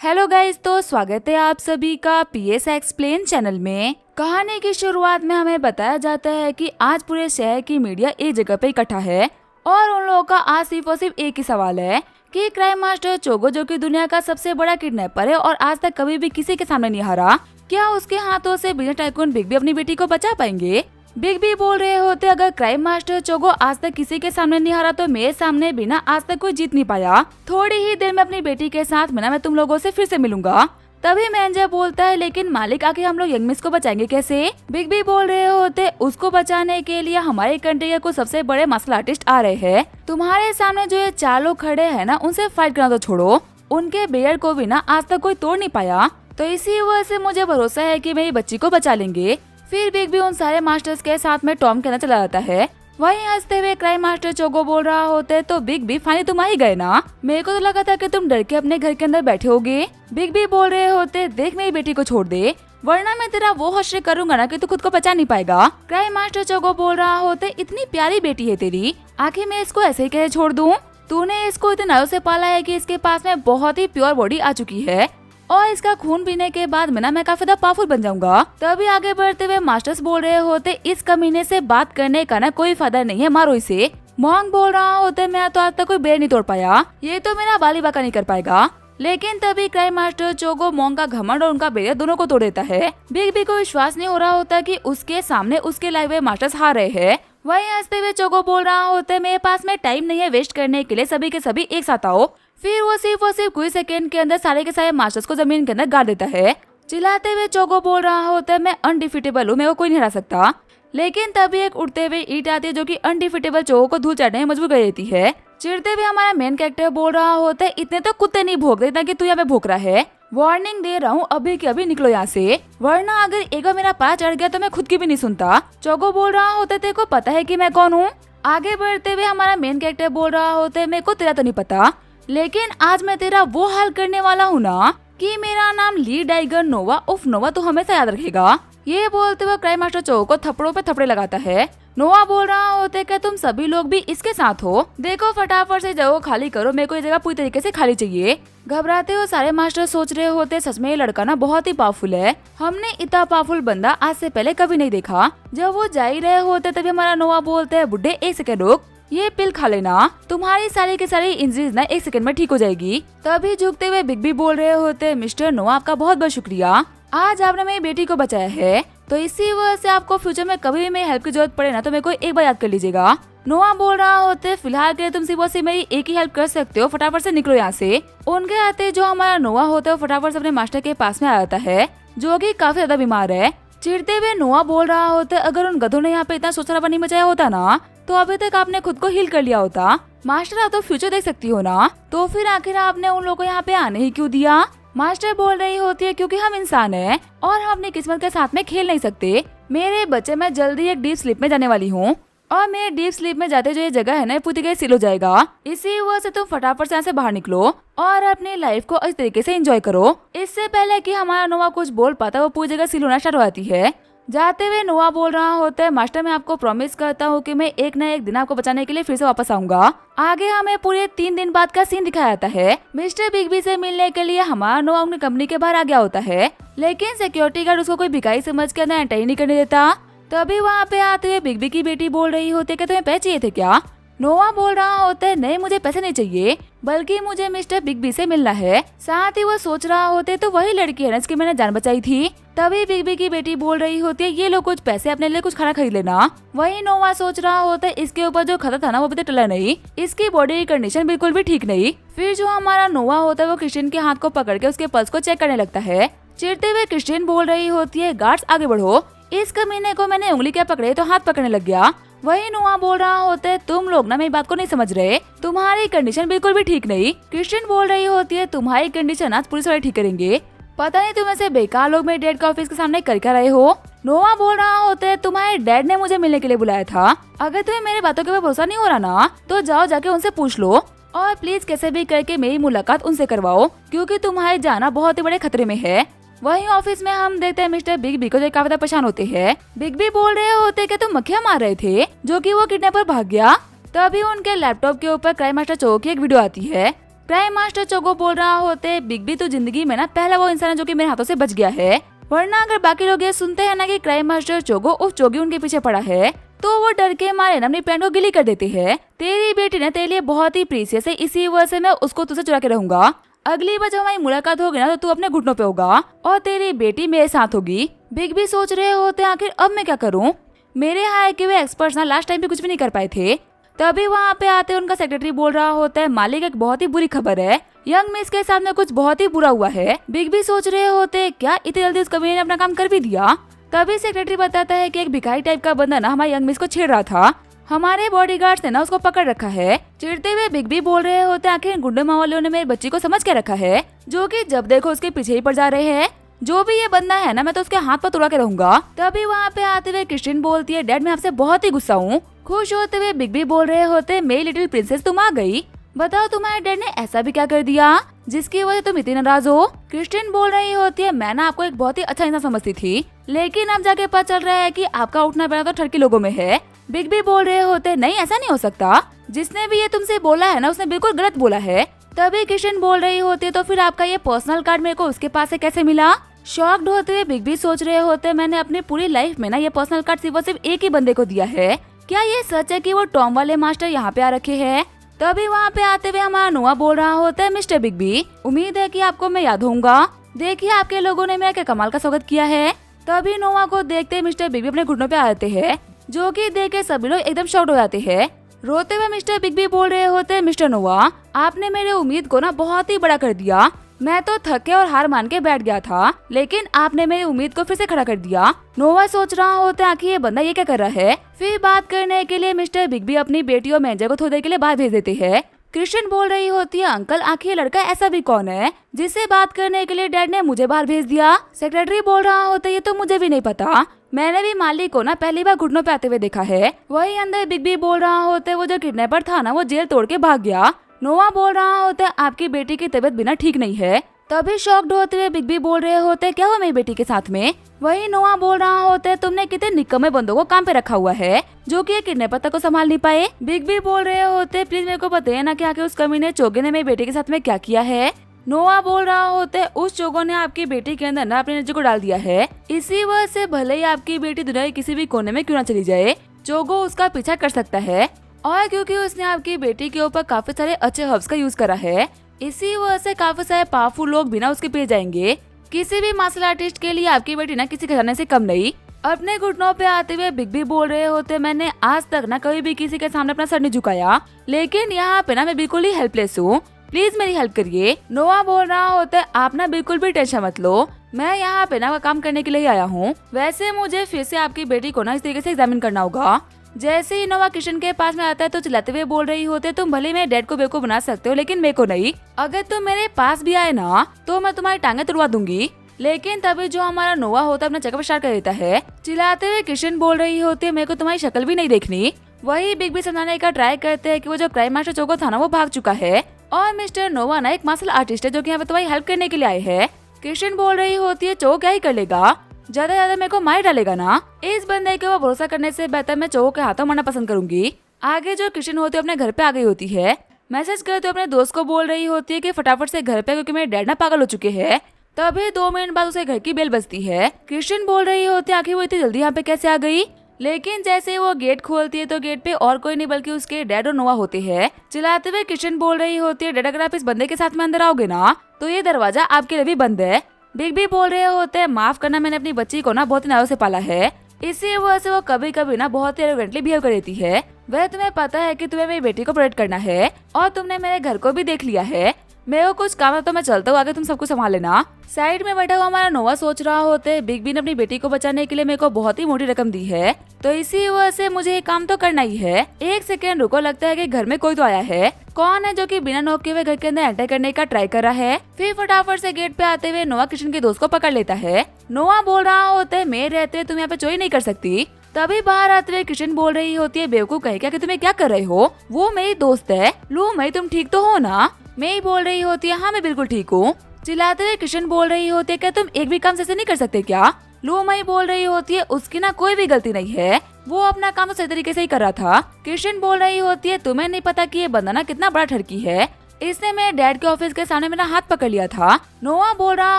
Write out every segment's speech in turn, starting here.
Hello guys, तो स्वागत है आप सभी का पीएस एक्सप्लेन चैनल में। कहानी की शुरुआत में हमें बताया जाता है कि आज पूरे शहर की मीडिया एक जगह पे इकट्ठा है और उन लोगों का आज सिर्फ और सिर्फ एक ही सवाल है कि क्राइम मास्टर चोगो, जो कि दुनिया का सबसे बड़ा किडनैपर है और आज तक कभी भी किसी के सामने नहीं हारा, क्या उसके हाथों से बिजनेस टाइकून बिग बी अपनी बेटी को बचा पाएंगे। बिग बी बोल रहे होते, अगर क्राइम मास्टर चोगो आज तक किसी के सामने नहीं हारा तो मेरे सामने भी ना आज तक कोई जीत नहीं पाया। थोड़ी ही देर में अपनी बेटी के साथ मैं तुम लोगों से फिर से मिलूंगा। तभी मैनेजर बोलता है, लेकिन मालिक आके हम लोग यंग मिस को बचाएंगे कैसे। बिग बी बोल रहे होते, उसको बचाने के लिए हमारे कंट्री के कुछ सबसे बड़े मार्शल आर्टिस्ट आ रहे हैं। तुम्हारे सामने जो ये 4 लोग खड़े हैं ना, उनसे फाइट करना तो छोड़ो, उनके बेयर को भी ना आज तक कोई तोड़ नहीं पाया। तो इसी वजह से मुझे भरोसा है कि मेरी बच्ची को बचा लेंगे। फिर बिग बी उन सारे मास्टर्स के साथ में टॉम के अंदर चला जाता है। वहीं हंसते हुए क्राइम मास्टर चोगो बोल रहा होते, तो बिग बी फाइनली तुम आ ही गए ना, मेरे को तो लगा था कि तुम डर के अपने घर के अंदर बैठे होगे। बिग बी बोल रहे होते, देख मेरी बेटी को छोड़ दे, वरना मैं तेरा वो हश्र करूंगा ना कि तू खुद को बचा नहीं पाएगा। क्राइम मास्टर चोगो बोल रहा होते, इतनी प्यारी बेटी है तेरी, आखिर मैं इसको ऐसे ही कैसे छोड़ दूं। तूने इसको इतने नारों से पाला है कि इसके पास में बहुत ही प्योर बॉडी आ चुकी है और इसका खून पीने के बाद मैं काफी ज्यादा पावरफुल बन जाऊंगा। तभी आगे बढ़ते हुए मास्टर्स बोल रहे होते, इस कमीने से बात करने का ना कोई फायदा नहीं है, मारो इसे। मॉन्ग बोल रहा होते, मैं तो आज तक कोई बेर नहीं तोड़ पाया, ये तो मेरा बाली बाका नहीं कर पाएगा। लेकिन तभी क्राइम मास्टर चोगो मॉन्ग का घमंड और उनका बेर दोनों को तोड़ देता है। बिग बी को विश्वास नहीं हो रहा होता कि उसके सामने उसके लाए हुए मास्टर्स हार रहे हैं। वहीं हंसते हुए चोगो बोल रहा होता, मेरे पास में टाइम नहीं है वेस्ट करने के लिए, सभी के सभी एक साथ आओ। फिर वो सिर्फ कुछ सेकंड के अंदर सारे के सारे मास्टर्स को जमीन के अंदर गाड़ देता है। चिल्लाते हुए चोगो बोल रहा होता है, मैं अनडिफिटेबल हूँ, मेरे को कोई नहीं हरा सकता। लेकिन तभी एक उड़ते हुए ईंट आती है जो कि अनडिफिटेबल चोगो को धूल चाटने में मजबूर कर देती है। चिढ़ते हुए हमारा मेन कैरेक्टर बोल रहा होता है, इतने तो कुत्ते नहीं भौंकते ताकि तू यहाँ पे भौंक रहा है, वार्निंग दे रहा हूँ, अभी के अभी निकलो यहाँ से, वरना अगर एक बार मेरा पास चढ़ गया तो मैं खुद की भी नहीं सुनता। चोगो बोल रहा होता है, तेरे को पता है कि मैं कौन हूँ। आगे बढ़ते हुए हमारा मेन कैरेक्टर बोल रहा होता है, मेरे को तेरा तो नहीं पता, लेकिन आज मैं तेरा वो हाल करने वाला हूँ ना कि मेरा नाम ली डाइगर नोवा उफ नोवा तो हमेशा याद रखेगा। ये बोलते हुए क्राइम मास्टर चोगो को थप्पड़ों पे थप्पड़े लगाता है। नोवा बोल रहा होते कि तुम सभी लोग भी इसके साथ हो, देखो फटाफट से जगह खाली करो, मेरे को ये जगह पूरी तरीके से खाली चाहिए। घबराते हुए सारे मास्टर सोच रहे होते, सच में ये लड़का ना बहुत ही पावरफुल है, हमने इतना पावरफुल बंदा आज से पहले कभी नहीं देखा। जब वो जा ही रहे होते तभी हमारा नोवा बोलते है, बुड्ढे एक सेकंड रुक, ये पिल खा लेना, तुम्हारी सारी की सारी इंजरीज ना 1 सेकंड में ठीक हो जाएगी। तभी झुकते हुए बिग बी बोल रहे होते, मिस्टर नोवा आपका बहुत बहुत शुक्रिया, आज आपने मेरी बेटी को बचाया है, तो इसी वजह से आपको फ्यूचर में कभी भी मेरी हेल्प की जरूरत पड़े ना तो मेरे को एक बार याद कर लीजिएगा। नोवा बोल रहा होते, फिलहाल के तुम सिर्फ मेरी एक ही हेल्प कर सकते हो, फटाफट से निकलो यहाँ से। उनके आते जो हमारा नोवा होता है फटाफट से अपने मास्टर के पास में आ जाता है, जो कि काफी ज्यादा बीमार है। चिढ़ते हुए नोवा बोल रहा होता, अगर उन गधों ने यहाँ पे इतना सोचना नहीं मचाया होता ना तो अभी तक आपने खुद को हील कर लिया होता। मास्टर आप तो फ्यूचर देख सकती हो ना, तो फिर आखिर आपने उन लोगों को यहाँ पे आने ही क्यों दिया। मास्टर बोल रही होती है, क्योंकि हम इंसान हैं और हम अपनी किस्मत के साथ में खेल नहीं सकते। मेरे बच्चे, मैं जल्दी एक डीप स्लीप में जाने वाली हूँ और मेरे डीप स्लीप में जाते जो ये जगह है ना पूरी तरह सील हो जाएगा। इसी वजह से तुम फटाफट से यहाँ से बाहर निकलो और अपनी लाइफ को इस तरीके से एंजॉय करो। इससे पहले कि हमारा नोवा कुछ बोल पाता वो पूरी जगह सील होना स्टार्ट हो जाती है। जाते हुए नोवा बोल रहा होता है, मास्टर मैं आपको प्रॉमिस करता हूँ कि मैं एक न एक दिन आपको बचाने के लिए फिर से वापस आऊंगा। आगे हमें पूरे 3 दिन बाद का सीन दिखाया जाता है। मिस्टर बिग बी से मिलने के लिए हमारा नोवा अपनी कंपनी के बाहर आ गया होता है, लेकिन सिक्योरिटी गार्ड उसको कोई भिखारी समझ के अंदर एंटर ही नहीं करने देता। तभी वहाँ पे आते हुए बिग बी की बेटी बोल रही होती है कि तुम्हें पैसे चाहिए थे क्या। नोवा बोल रहा होता है, नहीं मुझे पैसे नहीं चाहिए, बल्कि मुझे मिस्टर बिग बी से मिलना है। साथ ही वो सोच रहा होते, तो वही लड़की है ना जिसकी मैंने जान बचाई थी। तभी बिग बी की बेटी बोल रही होती है, ये लो कुछ पैसे अपने लिए कुछ खाना खरीद लेना। वही नोवा सोच रहा होता है, इसके ऊपर जो खतरा था ना वो भी तो टला नहीं, इसकी बॉडी की कंडीशन बिल्कुल भी ठीक नहीं। फिर जो हमारा नोवा होता है वो क्रिस्टियन के हाथ को पकड़ के उसके पल्स को चेक करने लगता है। चिढ़ते हुए क्रिस्टियन बोल रही होती है, गार्ड्स आगे बढ़ो, इस कमीने को मैंने उंगली क्या पकड़े तो हाथ पकड़ने लग गया। वही नोवा बोल रहा होता है, तुम लोग ना मेरी बात को नहीं समझ रहे, तुम्हारी कंडीशन बिल्कुल भी ठीक नहीं। क्रिस्टियन बोल रही होती है, तुम्हारी कंडीशन आज पुलिस वाले ठीक करेंगे, पता नहीं तुम ऐसे बेकार लोग मेरे डैड का ऑफिस के सामने कर क्या रहे हो। नोवा बोल रहा होता है, तुम्हारे डैड ने मुझे मिलने के लिए बुलाया था, अगर तुम्हें मेरे बातों के ऊपर भरोसा नहीं हो रहा ना तो जाओ जाके उनसे पूछ लो और प्लीज कैसे भी करके मेरी मुलाकात उनसे करवाओ, क्योंकि तुम्हारी जाना बहुत ही बड़े खतरे में है। वहीं ऑफिस में हम देखते हैं मिस्टर बिग बी को जो काफी परेशान होते हैं। बिग बी बोल रहे होते कि तुम मक्खियां मार रहे थे जो कि वो किडनैपर भाग गया। तभी उनके लैपटॉप के ऊपर क्राइम मास्टर चोगो की एक वीडियो आती है क्राइम मास्टर चोगो बोल रहा होते, बिग बी तो जिंदगी में ना पहला वो इंसान है जो कि मेरे हाथों से बच गया है, वरना अगर बाकी लोग ये सुनते हैं ना कि क्राइम मास्टर चोगो उफ चोगी उनके पीछे पड़ा है तो वो डर के मारे ना अपनी पैंट को गिली कर देते हैं। तेरी बेटी ने तेरे लिए बहुत ही प्रीसियस है, इसी वजह से मैं उसको तुझसे चुरा के रहूंगा। अगली बार जब हमारी मुलाकात होगी ना तो तू अपने घुटनों पे होगा और तेरी बेटी मेरे साथ होगी। बिग बी सोच रहे होते आखिर अब मैं क्या करूं, मेरे हायर के हुए एक्सपर्ट्स ना लास्ट टाइम भी कुछ भी नहीं कर पाए थे। तभी वहाँ पे आते उनका सेक्रेटरी बोल रहा होता है, मालिक एक बहुत ही बुरी खबर है, यंग मिस के साथ में कुछ बहुत ही बुरा हुआ है। बिग बी सोच रहे होते क्या इतनी जल्दी उस कमीने ने अपना काम कर भी दिया। तभी सेक्रेटरी बताता है कि एक भिखारी टाइप का बंदा ना हमारे यंग मिस को छेड़ रहा था, हमारे बॉडीगार्ड्स ने ना उसको पकड़ रखा है। चिढ़ते हुए बिग बी बोल रहे होते आखिर गुंडे मावालियों ने मेरी बच्ची को समझ के रखा है, जो कि जब देखो उसके पीछे ही पड़ जा रहे हैं। जो भी ये बंदा है ना मैं तो उसके हाथ पर तुड़ा के रहूंगा। तभी वहाँ पे आते हुए क्रिस्टिन बोलती है, डैड मैं आपसे बहुत ही गुस्सा हूँ। खुश होते हुए बिग बी बोल रहे होते, मेरी लिटिल प्रिंसेस तुम आ गई, बताओ तुम्हारे डैड ने ऐसा भी क्या कर दिया जिसकी वजह तुम इतनी नाराज हो। क्रिस्टिन बोल रही होती है, मैं ना आपको एक बहुत ही अच्छा इंसान समझती थी, लेकिन अब जाके पता चल रहा है कि आपका उठना बैठना तो ठरकी लोगों में है। बिग बी बोल रहे होते, नहीं ऐसा नहीं हो सकता, जिसने भी ये तुमसे बोला है ना उसने बिल्कुल गलत बोला है। तभी क्रिस्टिन बोल रही होती है, तो फिर आपका ये पर्सनल कार्ड मेरे को उसके पास से कैसे मिला। शॉक्ड होते हुए बिग बी सोच रहे होते, मैंने अपनी पूरी लाइफ में ना ये पर्सनल कार्ड सिर्फ एक ही बंदे को दिया है, क्या ये सच है कि वो टॉम वाले मास्टर यहाँ पे आ रखे हैं। तभी वहाँ पे आते हुए हमारा नोआ बोल रहा होता है, मिस्टर बिग बी उम्मीद है कि आपको मैं याद होऊंगा, देखिए आपके लोगों ने मेरा क्या कमाल का स्वागत किया है। तभी नोआ को देखते मिस्टर बिग बी अपने घुटनों पे आते हैं, जो कि देख के सभी लोग एकदम शॉक्ड हो जाते हैं। रोते हुए मिस्टर बिग बी बोल रहे होते, मिस्टर नोआ आपने मेरे उम्मीद को ना बहुत ही बड़ा कर दिया, मैं तो थके और हार मान के बैठ गया था, लेकिन आपने मेरी उम्मीद को फिर से खड़ा कर दिया। नोवा सोच रहा होता है कि ये बंदा ये क्या कर रहा है। फिर बात करने के लिए मिस्टर बिग बी अपनी बेटी और मैनेजर को थोड़ी देर के लिए बाहर भेज देते हैं। क्रिस्टियन बोल रही होती है, अंकल आखिर ये लड़का ऐसा भी कौन है जिससे बात करने के लिए डैड ने मुझे बाहर भेज दिया। सेक्रेटरी बोल रहा होता है, ये तो मुझे भी नहीं पता, मैंने भी मालिक को ना पहली बार घुटनों पे आते हुए देखा है। वही अंदर बिग बी बोल रहा होता है, वो जो किडनैपर था ना वो जेल तोड़ के भाग गया। नोवा बोल रहा होता है, आपकी बेटी की तबीयत बिना ठीक नहीं है। तभी शॉक्ड होते हुए बिग बी बोल रहे होते, क्या हुआ मेरी बेटी के साथ में। वही नोआ बोल रहा होता है, तुमने कितने निकम्मे बंदों को काम पे रखा हुआ है जो कि किडनैपर तक को संभाल नहीं पाए। बिग बी बोल रहे होते, प्लीज मेरे को बताइए ना कि आखिर उस कमीने चोगे ने मेरी बेटी के साथ में क्या किया है। नोआ बोल रहा होते, उस चोगो ने आपकी बेटी के अंदर ना अपनी एनर्जी को डाल दिया है, इसी वजह से भले ही आपकी बेटी दुनिया के किसी भी कोने में क्यों ना चली जाए, चोगो उसका पीछा कर सकता है। और क्योंकि उसने आपकी बेटी के ऊपर काफी सारे अच्छे हर्ब्स का यूज करा है, इसी वजह से काफी सारे पावरफुल लोग बिना उसके पे जाएंगे। किसी भी मार्शल आर्टिस्ट के लिए आपकी बेटी ना किसी खजाने से कम नहीं। अपने घुटनों पे आते हुए बिग बी बोल रहे होते, मैंने आज तक ना कभी भी किसी के सामने अपना सर नहीं झुकाया, लेकिन यहाँ पे ना मैं बिल्कुल ही हेल्पलेस हूँ, प्लीज मेरी हेल्प करिए। नोआ बोल रहा होता है, आप ना बिल्कुल भी टेंशन मत लो, मैं यहाँ पे ना काम करने के लिए आया हूँ। वैसे मुझे फिर से आपकी बेटी को ना इस तरीके से एग्जामिन करना होगा। जैसे ही नोवा किशन के पास में आता है तो चिल्लाते हुए बोल रही होते, तुम भले मेरे डैड को बेवकूफ बना सकते हो लेकिन मेरे को नहीं, अगर तुम मेरे पास भी आए ना तो मैं तुम्हारी टांगे तुड़वा दूंगी। लेकिन तभी जो हमारा नोवा होता है अपना चेकअप स्टार्ट कर देता है। चिल्लाते हुए किशन बोल रही होती है, मेरे को तुम्हारी शक्ल भी नहीं देखनी। वही बिग बी समझाने का ट्राई करते हैं कि वो जो क्राइम मास्टर चोगो था ना वो भाग चुका है और मिस्टर नोवा ना एक मार्शल आर्टिस्ट है जो कि यहाँ पे तुम्हारी हेल्प करने के लिए आए हैं। किशन बोल रही होती है, चोगो क्या ही कर लेगा, ज्यादा मेरे को मार डालेगा ना, इस बंदे के ऊपर भरोसा करने से बेहतर मैं चोगो के हाथों मरना पसंद करूंगी। आगे जो किशन होती है अपने घर पे आ गई होती है, मैसेज करते अपने दोस्त को बोल रही होती है कि फटाफट से घर पे, क्योंकि मेरे डैड ना पागल हो चुके हैं। तभी 2 मिनट बाद उसे घर की बेल बजती है। किशन बोल रही होती है, आखिर वो इतनी जल्दी यहाँ पे कैसे आ गई। लेकिन जैसे ही वो गेट खोलती है तो गेट पे और कोई नहीं बल्कि उसके डैड और नोवा होते हैं। चिल्लाते हुए किशन बोल रही होती है, डैड अगर आप इस बंदे के साथ में अंदर आओगे ना तो ये दरवाजा आपके लिए भी बंद है। बिग बी बोल रहे होते हैं, माफ करना मैंने अपनी बच्ची को ना बहुत ही नारों से पाला है, इसी वजह से वो कभी कभी ना बहुत ही एरोगेंटली बिहेव कर देती है। वह तुम्हें पता है कि तुम्हें मेरी बेटी को प्रोटेक्ट करना है और तुमने मेरे घर को भी देख लिया है, मेरे को कुछ काम है तो मैं चलता हूँ, आगे तुम सबको संभाल लेना। साइड में बैठा हुआ हमारा नोवा सोच रहा होते, बिग बी ने अपनी बेटी को बचाने के लिए मेरे को बहुत ही मोटी रकम दी है, तो इसी वजह से मुझे ये काम तो करना ही है। एक सेकेंड रुको, लगता है कि घर में कोई तो आया है। कौन है जो कि बिना नॉक के हुए घर के अंदर एंटर करने का ट्राई कर रहा है। फिर फटाफट से गेट पे आते हुए नोवा किशन के दोस्त को पकड़ लेता है। नोवा बोल रहा होता है, मेरे रहते तुम यहाँ पे चोरी नहीं कर सकती। तभी बाहर आते हुए किशन बोल रही होती है, बेवकूफ कहे क्या कि तुम्हें क्या कर रहे हो, वो मेरी दोस्त है। लू मई तुम ठीक तो हो ना। मैं बोल रही होती है, हाँ मैं बिल्कुल ठीक हूँ। चिल्लाते हुए किशन बोल रही होती है, क्या तुम एक भी काम से नहीं कर सकते क्या। लू मई बोल रही होती है, उसकी ना कोई भी गलती नहीं है, वो अपना काम तो सही तरीके से ही कर रहा था। किशन बोल रही होती है, तुम्हें नहीं पता कि ये बंदा ना कितना बड़ा ठरकी है, इसने मेरे डैड के ऑफिस के सामने मेरा हाथ पकड़ लिया था। नोआ बोल रहा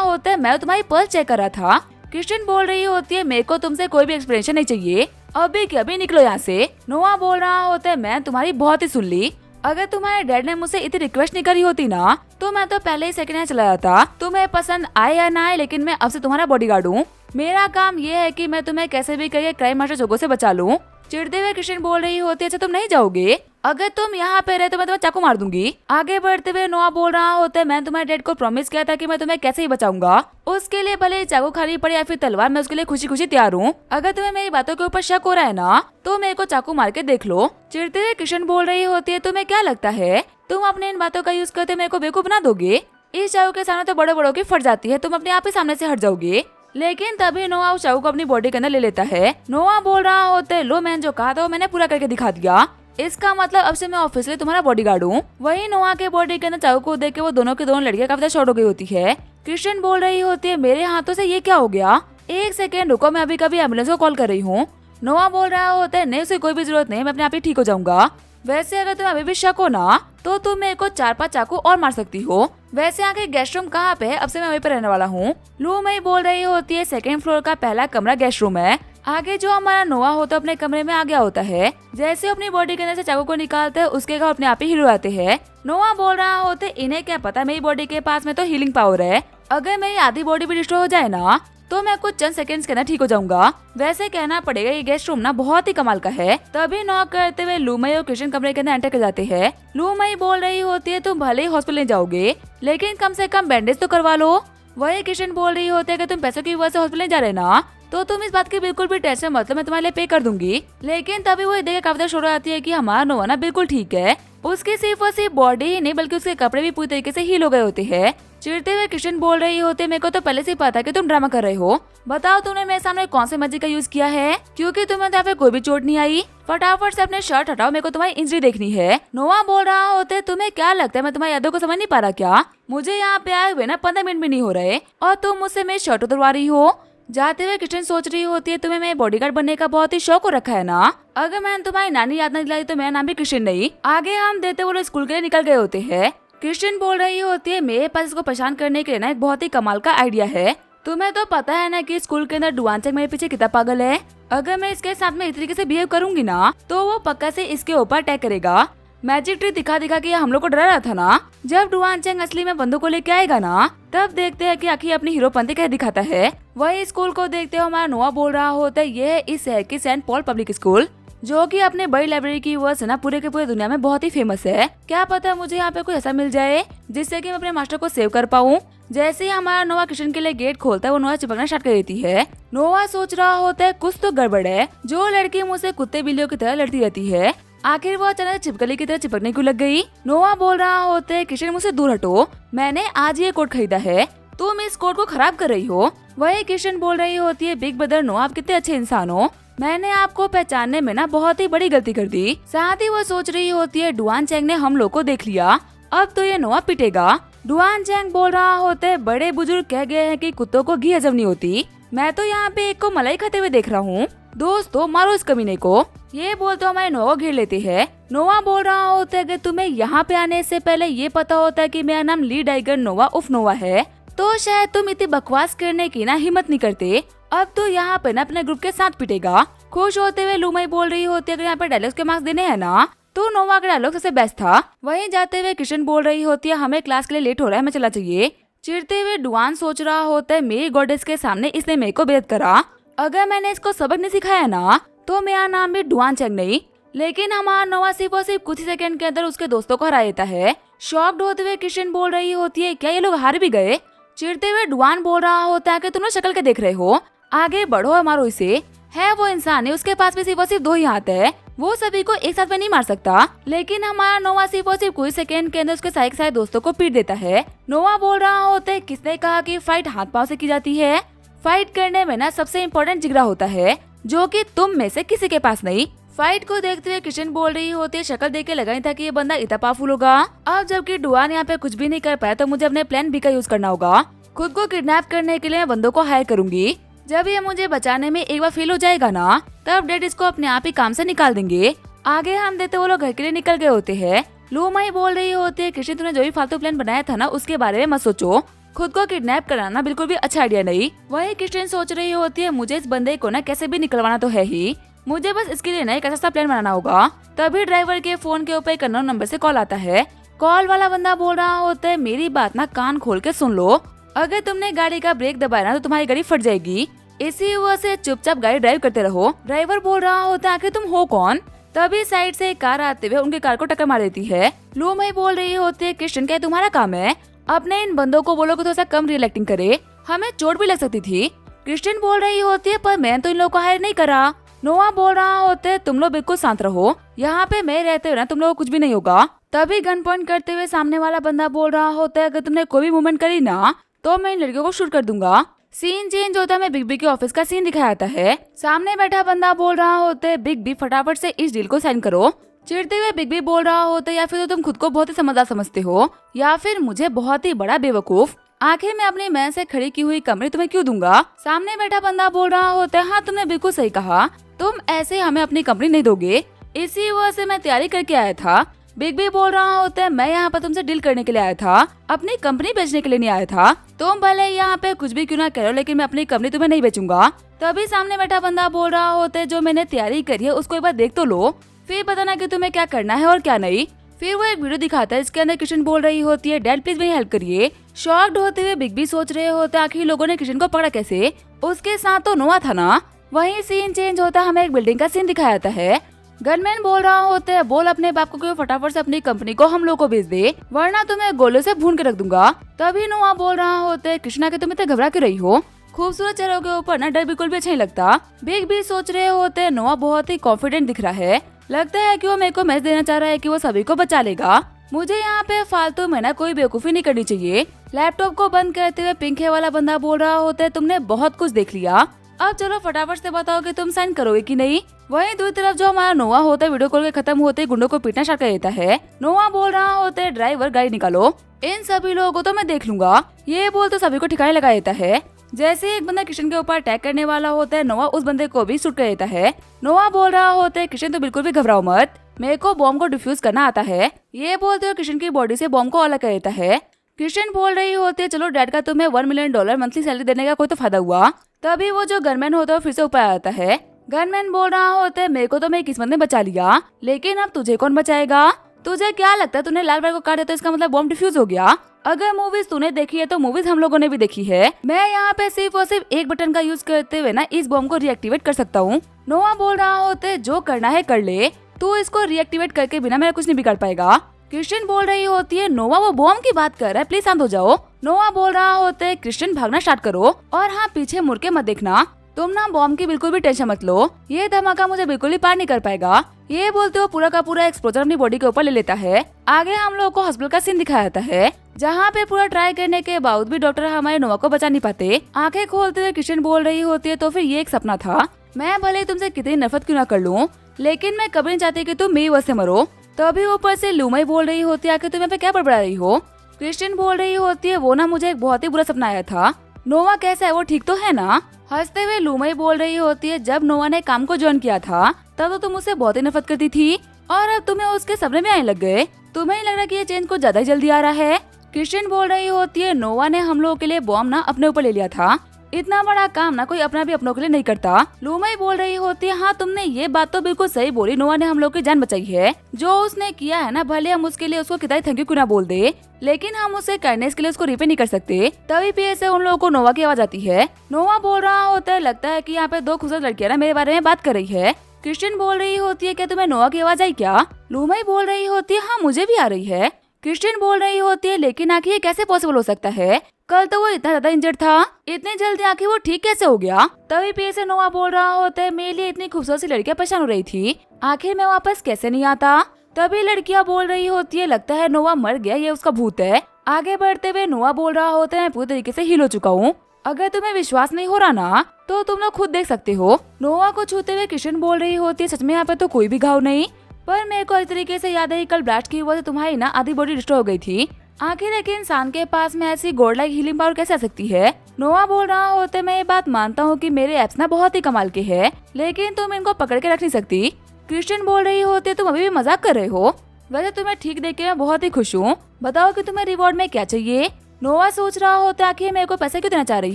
होता है मैं तुम्हारी पर्स चेक कर रहा था। क्रिस्टियन बोल रही होती है मेरे को तुमसे कोई भी एक्सप्लेनेशन नहीं चाहिए, अभी के अभी निकलो यहाँ से। नोआ बोल रहा होता है मैं तुम्हारी बहुत ही सुन ली, अगर तुम्हारे डैड ने मुझसे इतनी रिक्वेस्ट नहीं करी होती ना तो मैं तो पहले ही सेकंड हैंड चला जाता। तुम्हें पसंद आए या ना आए, लेकिन मैं अब से तुम्हारा बॉडीगार्ड हूँ। मेरा काम ये है कि मैं तुम्हें कैसे भी करके क्राइम मास्टर जोगो से बचा लूँ। चिढ़ते हुए क्रिस्टियन बोल रही होती है अच्छा तुम नहीं जाओगे, अगर तुम यहाँ पे रहे तो मैं तुम्हें चाकू मार दूंगी। आगे बढ़ते हुए नोआ बोल रहा होता है मैं तुम्हारे डैड को प्रॉमिस किया था कि मैं तुम्हें कैसे ही बचाऊंगा, उसके लिए भले चाकू खानी पड़े या फिर तलवार, मैं उसके लिए खुशी खुशी तैयार हूँ। अगर तुम्हें मेरी बातों के ऊपर शक हो रहा है ना तो मेरे को चाकू मार के देख लो। चिढ़ते हुए क्रिस्टियन बोल रही होती है तुम्हें क्या लगता है तुम अपने इन बातों का यूज करते मेरे को बेवकूफ बना दोगे? इस चाकू के सामने तो बड़े बड़ों की फट जाती है, तुम अपने आप ही सामने से हट जाओगे। लेकिन तभी नोआ उस चाकू को अपनी बॉडी के अंदर ले लेता है। नोआ बोल रहा होता है लो मैंने जो कहा था वो मैंने पूरा करके दिखा दिया, इसका मतलब अब से मैं ऑफिशियली तुम्हारा बॉडीगार्ड हूँ। वही नोआ के बॉडी के अंदर चाकू को देख के वो दोनों की दोनों लड़कियां काफी शॉर्ट हो गई होती है। क्रिस्टियन बोल रही होती है मेरे हाथों से ये क्या हो गया, एक सेकेंड रुको मैं अभी कभी एम्बुलेंस को कॉल कर रही हूँ। नोआ बोल रहा होता है नहीं उसे कोई भी जरूरत नहीं, मैं अपने आप ही ठीक हो जाऊंगा। वैसे अगर तुम्हें अभी भी शक हो ना तो तुम मेरे को 4-5 चाकू और मार सकती हो। वैसे आगे गेस्ट रूम कहाँ पे है, अब से मैं वहीं पे रहने वाला हूँ। लू मई बोल रही होती है सेकंड फ्लोर का पहला कमरा गेस्ट रूम है। आगे जो हमारा नोआ होता है अपने कमरे में आ गया होता है, जैसे अपनी बॉडी के अंदर से चाकू को निकालते हैं उसके घाव अपने आप ही हिल आते हैं। नोआ बोल रहा होते इन्हें क्या पता मेरी बॉडी के पास में तो हीलिंग पावर है, अगर मेरी आधी बॉडी भी डिस्ट्रॉय हो जाए ना तो मैं कुछ चंद सेकंड्स के अंदर ठीक हो जाऊंगा। वैसे कहना पड़ेगा ये गेस्ट रूम ना बहुत ही कमाल का है। तभी नॉक करते हुए लू मई और क्रिस्टियन कमरे के अंदर एंटर कर जाते हैं। लू मई बोल रही होती है तुम भले ही हॉस्पिटल जाओगे लेकिन कम से कम बैंडेज तो करवा लो। वही क्रिस्टियन बोल रही होती है कि तुम पैसों की वजह से हॉस्पिटल जा रहे ना तो तुम इस बात की बिल्कुल भी टेंशन मत लो, मैं तुम्हारे लिए पे कर दूंगी। लेकिन तभी वो देख काफी शोर आती है कि हमारा नोआ ना बिल्कुल ठीक है, उसकी सिर्फ और सिर्फ बॉडी ही नहीं बल्कि उसके कपड़े भी पूरी तरीके से हील हो गए होते हैं। चिढ़ते हुए क्रिस्टियन बोल रही होते मेरे को तो पहले से पता कि तुम ड्रामा कर रहे हो, बताओ तुमने मेरे सामने कौन से मैजिक का यूज किया है, क्योंकि तुम्हें तो यहाँ पे कोई भी चोट नहीं आई। फटाफट से अपने शर्ट हटाओ, मेरे को तुम्हारी इंजरी देखनी है। नोआ बोल रहा होते तुम्हें क्या लगता है मैं तुम्हारी यादों को समझ नहीं पा रहा क्या, मुझे यहाँ पे आए हुए ना 15 मिनट भी नहीं हो रहे और तुम मुझसे मेरी शर्ट उतरवा रही हो। जाते हुए क्रिस्टियन सोच रही होती है तुम्हें मेरे बॉडीगार्ड बनने का बहुत ही शौक हो रखा है ना, अगर मैंने तुम्हारी नानी याद नहीं दिलाई तो मेरा नाम भी क्रिस्टियन नहीं। आगे हम देते वो लोग स्कूल के लिए निकल गए होते हैं। क्रिस्टियन बोल रही होती है मेरे पास इसको परेशान करने के लिए ना एक बहुत ही कमाल का आइडिया है। तुम्हें तो पता है ना कि स्कूल के अंदर डुआनचेंग मेरे पीछे कितना पागल है, अगर मैं इसके साथ में इस तरीके से बिहेव करूंगी ना तो वो पक्का से इसके ऊपर अटैक करेगा। मैजिक ट्रिक दिखा दिखा के हम लोग को डरा रहा था ना, जब डुआनचेंग असली में बंदूक को लेके आएगा ना तब देखते हैं कि आखिर अपनी हीरोपंती कैसे दिखाता है। वही स्कूल को देखते हुए हमारा नोआ बोल रहा होता है ये है इस शहर की सेंट पॉल पब्लिक स्कूल, जो कि अपने बड़ी लाइब्रेरी की वजह से ना पूरे के पूरे दुनिया में बहुत ही फेमस है। क्या पता मुझे यहाँ पे कुछ ऐसा मिल जाए जिससे कि मैं अपने मास्टर को सेव कर पाऊँ। जैसे ही हमारा नोआ किचन के लिए गेट खोलता है वो नोआ चिपकना स्टार्ट कर देती है। नोआ सोच रहा होता है कुछ तो गड़बड़ है, जो लड़की मुझसे कुत्ते बिल्लियों की तरह लड़ती रहती है आखिर वो अचानक चिपकली की तरह चिपकने क्यों लग गई। नोआ बोल रहा होता है किशन मुझसे दूर हटो, मैंने आज ये कोट खरीदा है, तुम इस कोट को खराब कर रही हो। वही किशन बोल रही होती है बिग ब्रदर नोआ आप कितने अच्छे इंसान हो, मैंने आपको पहचानने में ना बहुत ही बड़ी गलती कर दी। साथ ही वो सोच रही होती है डुआनचेंग ने हम लोग को देख लिया, अब तो ये नोआ पिटेगा। डुआनचेंग बोल रहा होता है बड़े बुजुर्ग कह गए हैं कि कुत्तों को घी हजम नहीं होती, मैं तो यहाँ पे एक को मलाई खाते हुए देख रहा हूँ, दोस्तों मारो इस कमीने को। ये बोलते तो हमारे नोआ घेर लेते हैं। नोआ बोल रहा होता है कि तुम्हें यहाँ पे आने से पहले ये पता होता है कि मेरा नाम ली डाइगर नोआ उफ नोआ है, तो शायद तुम इतनी बकवास करने की ना हिम्मत नहीं करते, अब तो यहाँ पे ना अपने ग्रुप के साथ पिटेगा। खुश होते हुए लू मई बोल रही होती है अगर यहाँ पे डायलॉग्स के मार्क्स देने हैं ना तो नोआ का डायलॉग सबसे बेस्ट था। वहीं जाते हुए किशन बोल रही होती है हमें क्लास के लिए लेट हो रहा है, हमें चला चाहिए। चिढ़ते हुए डुआन सोच रहा होता है मेरी गॉडेस के सामने इसने मेरे को बेइज्जत करा, अगर मैंने इसको सबक नहीं सिखाया ना तो मेरा नाम भी डुआनचेंग नहीं। लेकिन हमारा नोआ सिर्फ और सिर्फ कुछ ही सेकंड के अंदर उसके दोस्तों को हरा देता है। शॉक्ड होते हुए किशन बोल रही होती है क्या ये लोग हार भी गए। चिढ़ते हुए डुआन बोल रहा होता है कि तुम शक्ल के देख रहे हो, आगे बढ़ो और मारो इसे, है वो इंसान है उसके पास भी सिर्फ और सिर्फ 2 ही हाथ है, वो सभी को एक साथ में नहीं मार सकता। लेकिन हमारा नोआ सिर्फ और सिर्फ कुछ सेकंड के अंदर उसके सारे दोस्तों को पीट देता है। नोआ बोल रहा होता है किसने कहा कि फाइट हाथ पांव से की जाती है, फाइट करने में ना सबसे इम्पोर्टेंट जिगरा होता है जो कि तुम में से किसी के पास नहीं। फाइट को देखते हुए किशन बोल रही होती है शक्ल देख के लगा नहीं था कि ये बंदा इतना पावरफुल होगा, अब जबकि डुआन यहाँ पे कुछ भी नहीं कर पाया तो मुझे अपने प्लान बी का यूज करना होगा। खुद को किडनैप करने के लिए मैं बंदों को हायर करूंगी, जब ये मुझे बचाने में एक बार फेल हो जाएगा ना तब डैड इसको अपने आप ही काम से निकाल देंगे। आगे हम देते वो लोग घर के लिए निकल गए होते हैं। लू मई बोल रही होती है कृष्ण तूने जो भी फालतू प्लान बनाया था ना उसके बारे में मत सोचो, खुद को किडनैप कराना बिल्कुल भी अच्छा आइडिया नहीं। वही कृष्ण सोच रही होती है मुझे इस बंदे को ना कैसे भी निकलवाना तो है ही, मुझे बस इसके लिए ना एक अच्छा सा प्लान बनाना होगा। तभी ड्राइवर के फोन के ऊपर एक अननोन नंबर से कॉल आता है। कॉल वाला बंदा बोल रहा होता है मेरी बात ना कान खोल के सुन लो, अगर तुमने गाड़ी का ब्रेक दबाया ना तो तुम्हारी गाड़ी फट जाएगी, इसी वजह से चुपचाप गाड़ी ड्राइव करते रहो। ड्राइवर बोल रहा होता है आखिर तुम हो कौन? तभी साइड से एक कार आते हुए उनकी कार को टक्कर मार देती है। लू मई बोल रही होती है कृष्ण क्या तुम्हारा काम है? अपने इन बंदों को बोलो कि थोड़ा सा कम रियल एक्टिंग करे, हमें चोट भी लग सकती थी। कृष्ण बोल रही होती है पर मैंने तो इन लोगों को हायर नहीं करा। नोआ बोल रहा होता है तुम लोग बिल्कुल शांत रहो, यहाँ पे मैं रहते हुए ना तुम लोगों को कुछ भी नहीं होगा। तभी गन पॉइंट करते हुए सामने वाला बंदा बोल रहा होता है अगर तुमने कोई भी मूवमेंट करी ना तो मैं इन लड़कियों को शूट कर दूंगा। सीन चेंज होता है, मैं बिग बी के ऑफिस का सीन दिखाया जाता है। सामने बैठा बंदा बोल रहा होता है बिग बी फटाफट से इस डील को साइन करो। चिढ़ते हुए बिग बी बोल रहा होता है या फिर तो तुम खुद को बहुत ही समझदार समझते हो या फिर मुझे बहुत ही बड़ा बेवकूफ, आखिर मैं अपनी मैन से खड़ी की हुई कमरे तुम्हें क्यों दूंगा? सामने बैठा बंदा बोल रहा होता है हाँ तुमने बिल्कुल सही कहा, तुम ऐसे हमें अपनी कंपनी नहीं दोगे, इसी वजह से मैं तैयारी करके आया था। बिग बी बोल रहा होता है मैं यहाँ पर तुमसे डील करने के लिए आया था, अपनी कंपनी बेचने के लिए नहीं आया था। तुम भले यहाँ पे कुछ भी क्यों ना करो लेकिन मैं अपनी कंपनी तुम्हें नहीं बेचूंगा। तभी सामने बैठा बंदा बोल रहा होता है जो मैंने तैयारी करी है उसको एक बार देख तो लो, फिर बताना कि तुम्हें क्या करना है और क्या नहीं। फिर वो एक वीडियो दिखाता है जिसके अंदर कृष्ण बोल रही होती है डैड प्लीज मेरी हेल्प करिए। शॉक्ड होते हुए बिग बी सोच रहे होते आखिर लोगों ने कृष्ण को पकड़ा कैसे, उसके साथ तो नोआ था ना। वहीं सीन चेंज होता हमें एक बिल्डिंग का सीन दिखाया जाता है। गनमैन बोल रहा होता है बोल अपने बाप को कि वो फटाफट से अपनी कंपनी को हम लोग को भेज दे वरना तुम्हें गोलों से भून के रख दूंगा। तभी नोआ बोल रहा होता है कृष्णा के तुम इतने घबरा क्यों रही हो, खूबसूरत चेहरों के ऊपर ना डर बिल्कुल भी अच्छा नहीं लगता। बिग बी सोच रहे होते हैं नोआ बहुत ही कॉन्फिडेंट दिख रहा है, लगता है कि वो मेरे को मैसेज देना चाह रहा है कि वो सभी को बचा लेगा, मुझे यहाँ पे फालतू में ना कोई बेवकूफी नहीं करनी चाहिए। लैपटॉप को बंद करते हुए पिंक हेयर वाला बंदा बोल रहा होता है तुमने बहुत कुछ देख लिया, अब चलो फटाफट से बताओ कि तुम साइन करोगे कि नहीं। वहीं दूसरी तरफ जो हमारा नोआ होता है वीडियो कॉल के खत्म होते ही गुंडों को पीटना स्टार्ट कर देता है। नोआ बोल रहा होता है ड्राइवर गाड़ी निकालो, इन सभी लोगों को तो मैं देख लूंगा। ये बोल तो सभी को ठिकाने लगा देता है। जैसे एक बंदा कृष्ण के ऊपर अटैक करने वाला होता है नोआ उस बंदे को भी शूट कर देता है। नोआ बोल रहा होता है कृष्ण तो बिल्कुल भी घबराओ मत, मेरे को बॉम्ब को डिफ्यूज करना आता है। ये बोलते हुए कृष्ण की बॉडी से बॉम्ब को अलग कर देता है। कृष्ण बोल रही होती है चलो डैड का तुम्हें $1 मिलियन मंथली सैलरी देने का कोई तो फायदा हुआ। तभी वो जो गनमैन होता है फिर से ऊपर आता है। गनमैन बोल रहा होता है मेरे को तो मेरी किस्मत ने बचा लिया लेकिन अब तुझे कौन बचाएगा, तुझे क्या लगता है तूने लाल भाई को काट दिया तो इसका मतलब बॉम्ब डिफ्यूज हो गया? अगर मूवीज तूने देखी है तो मूवीज हम लोगों ने भी देखी है, मैं यहाँ पे सिर्फ और सिर्फ एक बटन का यूज करते हुए ना इस बॉम्ब को रिएक्टिवेट कर सकता हूँ। नोआ बोल रहा होता है जो करना है कर ले, तू इसको रिएक्टिवेट करके बिना मेरा कुछ नहीं बिगाड़ पाएगा। कृष्ण बोल रही होती है नोआ वो बॉम्ब की बात कर रहा है प्लीज शांत हो जाओ। नोआ बोल रहा होता है कृष्ण भागना स्टार्ट करो और हाँ पीछे मुड़ के मत देखना, तुम ना बॉम्ब की बिल्कुल भी टेंशन मत लो, ये धमाका मुझे बिल्कुल ही पार नहीं कर पाएगा। ये बोलते हुए पूरा का पूरा एक्सप्लोजन अपनी बॉडी के ऊपर ले लेता है। आगे हम लोग को हॉस्पिटल का सीन दिखाया जाता है जहाँ पे पूरा ट्राई करने के बावजूद भी डॉक्टर हमारे नोआ को बचा नहीं पाते। आंखें खोलते हुए कृष्ण बोल रही होती है तो फिर ये एक सपना था, मैं भले तुमसे कितनी नफरत क्यों ना कर लूं लेकिन मैं कभी नहीं चाहती कि तुम मेरी वजह से मरो। तभी ऊपर से लू मई बोल रही होती है आखिर तुम यहाँ पे क्या बड़बड़ा रही हो। कृष्ण बोल रही होती है वो ना मुझे एक बहुत ही बुरा सपना आया था, नोआ कैसा है वो ठीक तो है ना। हंसते हुए लू मई बोल रही होती है जब नोआ ने काम को ज्वाइन किया था तब तो तुम उससे बहुत ही नफरत करती थी और अब तुम्हें उसके सपने में आने लग गए, तुम्हें नहीं लग रहा कि ये चेंज को ज्यादा ही जल्दी आ रहा है। कृष्ण बोल रही होती है नोआ ने हम लोगों के लिए बॉम्ब ना अपने ऊपर ले लिया था, इतना बड़ा काम ना कोई अपना भी अपनों के लिए नहीं करता। लू मई बोल रही होती है हाँ तुमने ये बात तो बिल्कुल सही बोली, नोआ ने हम लोग की जान बचाई है, जो उसने किया है ना भले हम उसके लिए उसको कितना थैंक यू क्यों ना बोल दे लेकिन हम उसे करने के लिए उसको रिपे नहीं कर सकते। तभी पीछे से उन लोगों को नोआ की आवाज आती है। नोआ बोल रहा होता है लगता है कि यहाँ पे दो खूबसूरत लड़कियां ना मेरे बारे में बात कर रही है। कृष्ण बोल रही होती है क्या तुम्हें नोआ की आवाज आई क्या? लू मई बोल रही होती है हाँ मुझे भी आ रही है। कृष्ण बोल रही होती है लेकिन आखिर ये कैसे पॉसिबल हो सकता है, कल तो वो इतना ज्यादा इंजर्ड था, इतनी जल्दी आखिर वो ठीक कैसे हो गया। तभी पीछे से नोआ बोल रहा होता है मेरे लिए इतनी खूबसूरत सी लड़कियां परेशान हो रही थी, आखिर मैं वापस कैसे नहीं आता। तभी लड़कियां बोल रही होती है लगता है नोआ मर गया, ये उसका भूत है। आगे बढ़ते हुए नोआ बोल रहा होता है मैं पूरी तरीके से हील हो चुका हूँ, अगर तुम्हें विश्वास नहीं हो रहा ना तो तुम लोग खुद देख सकते हो। नोआ को छूते हुए कृष्ण बोल रही होती है सच में यहाँ पे तो कोई भी घाव नहीं, पर मेरे को इस तरीके से याद है कल ब्लास्ट की वजह से तुम्हारी ना आधी बॉडी डिस्ट्रॉय हो गई थी, आखिर एक इंसान के पास में ऐसी गॉड लाइक हीलिंग पावर कैसे आ सकती है। नोआ बोल रहा होते मैं ये बात मानता हूँ कि मेरे एप्स ना बहुत ही कमाल के हैं लेकिन तुम इनको पकड़ के रख नहीं सकती। कृष्ण बोल रही होते तुम अभी भी मजाक कर रहे हो। वैसे तुम्हें ठीक देख के मैं बहुत ही खुश हूँ। बताओ कि तुम्हें रिवॉर्ड में क्या चाहिए। नोआ सोच रहा होता कि मेरे को पैसे क्यों देना चाह रही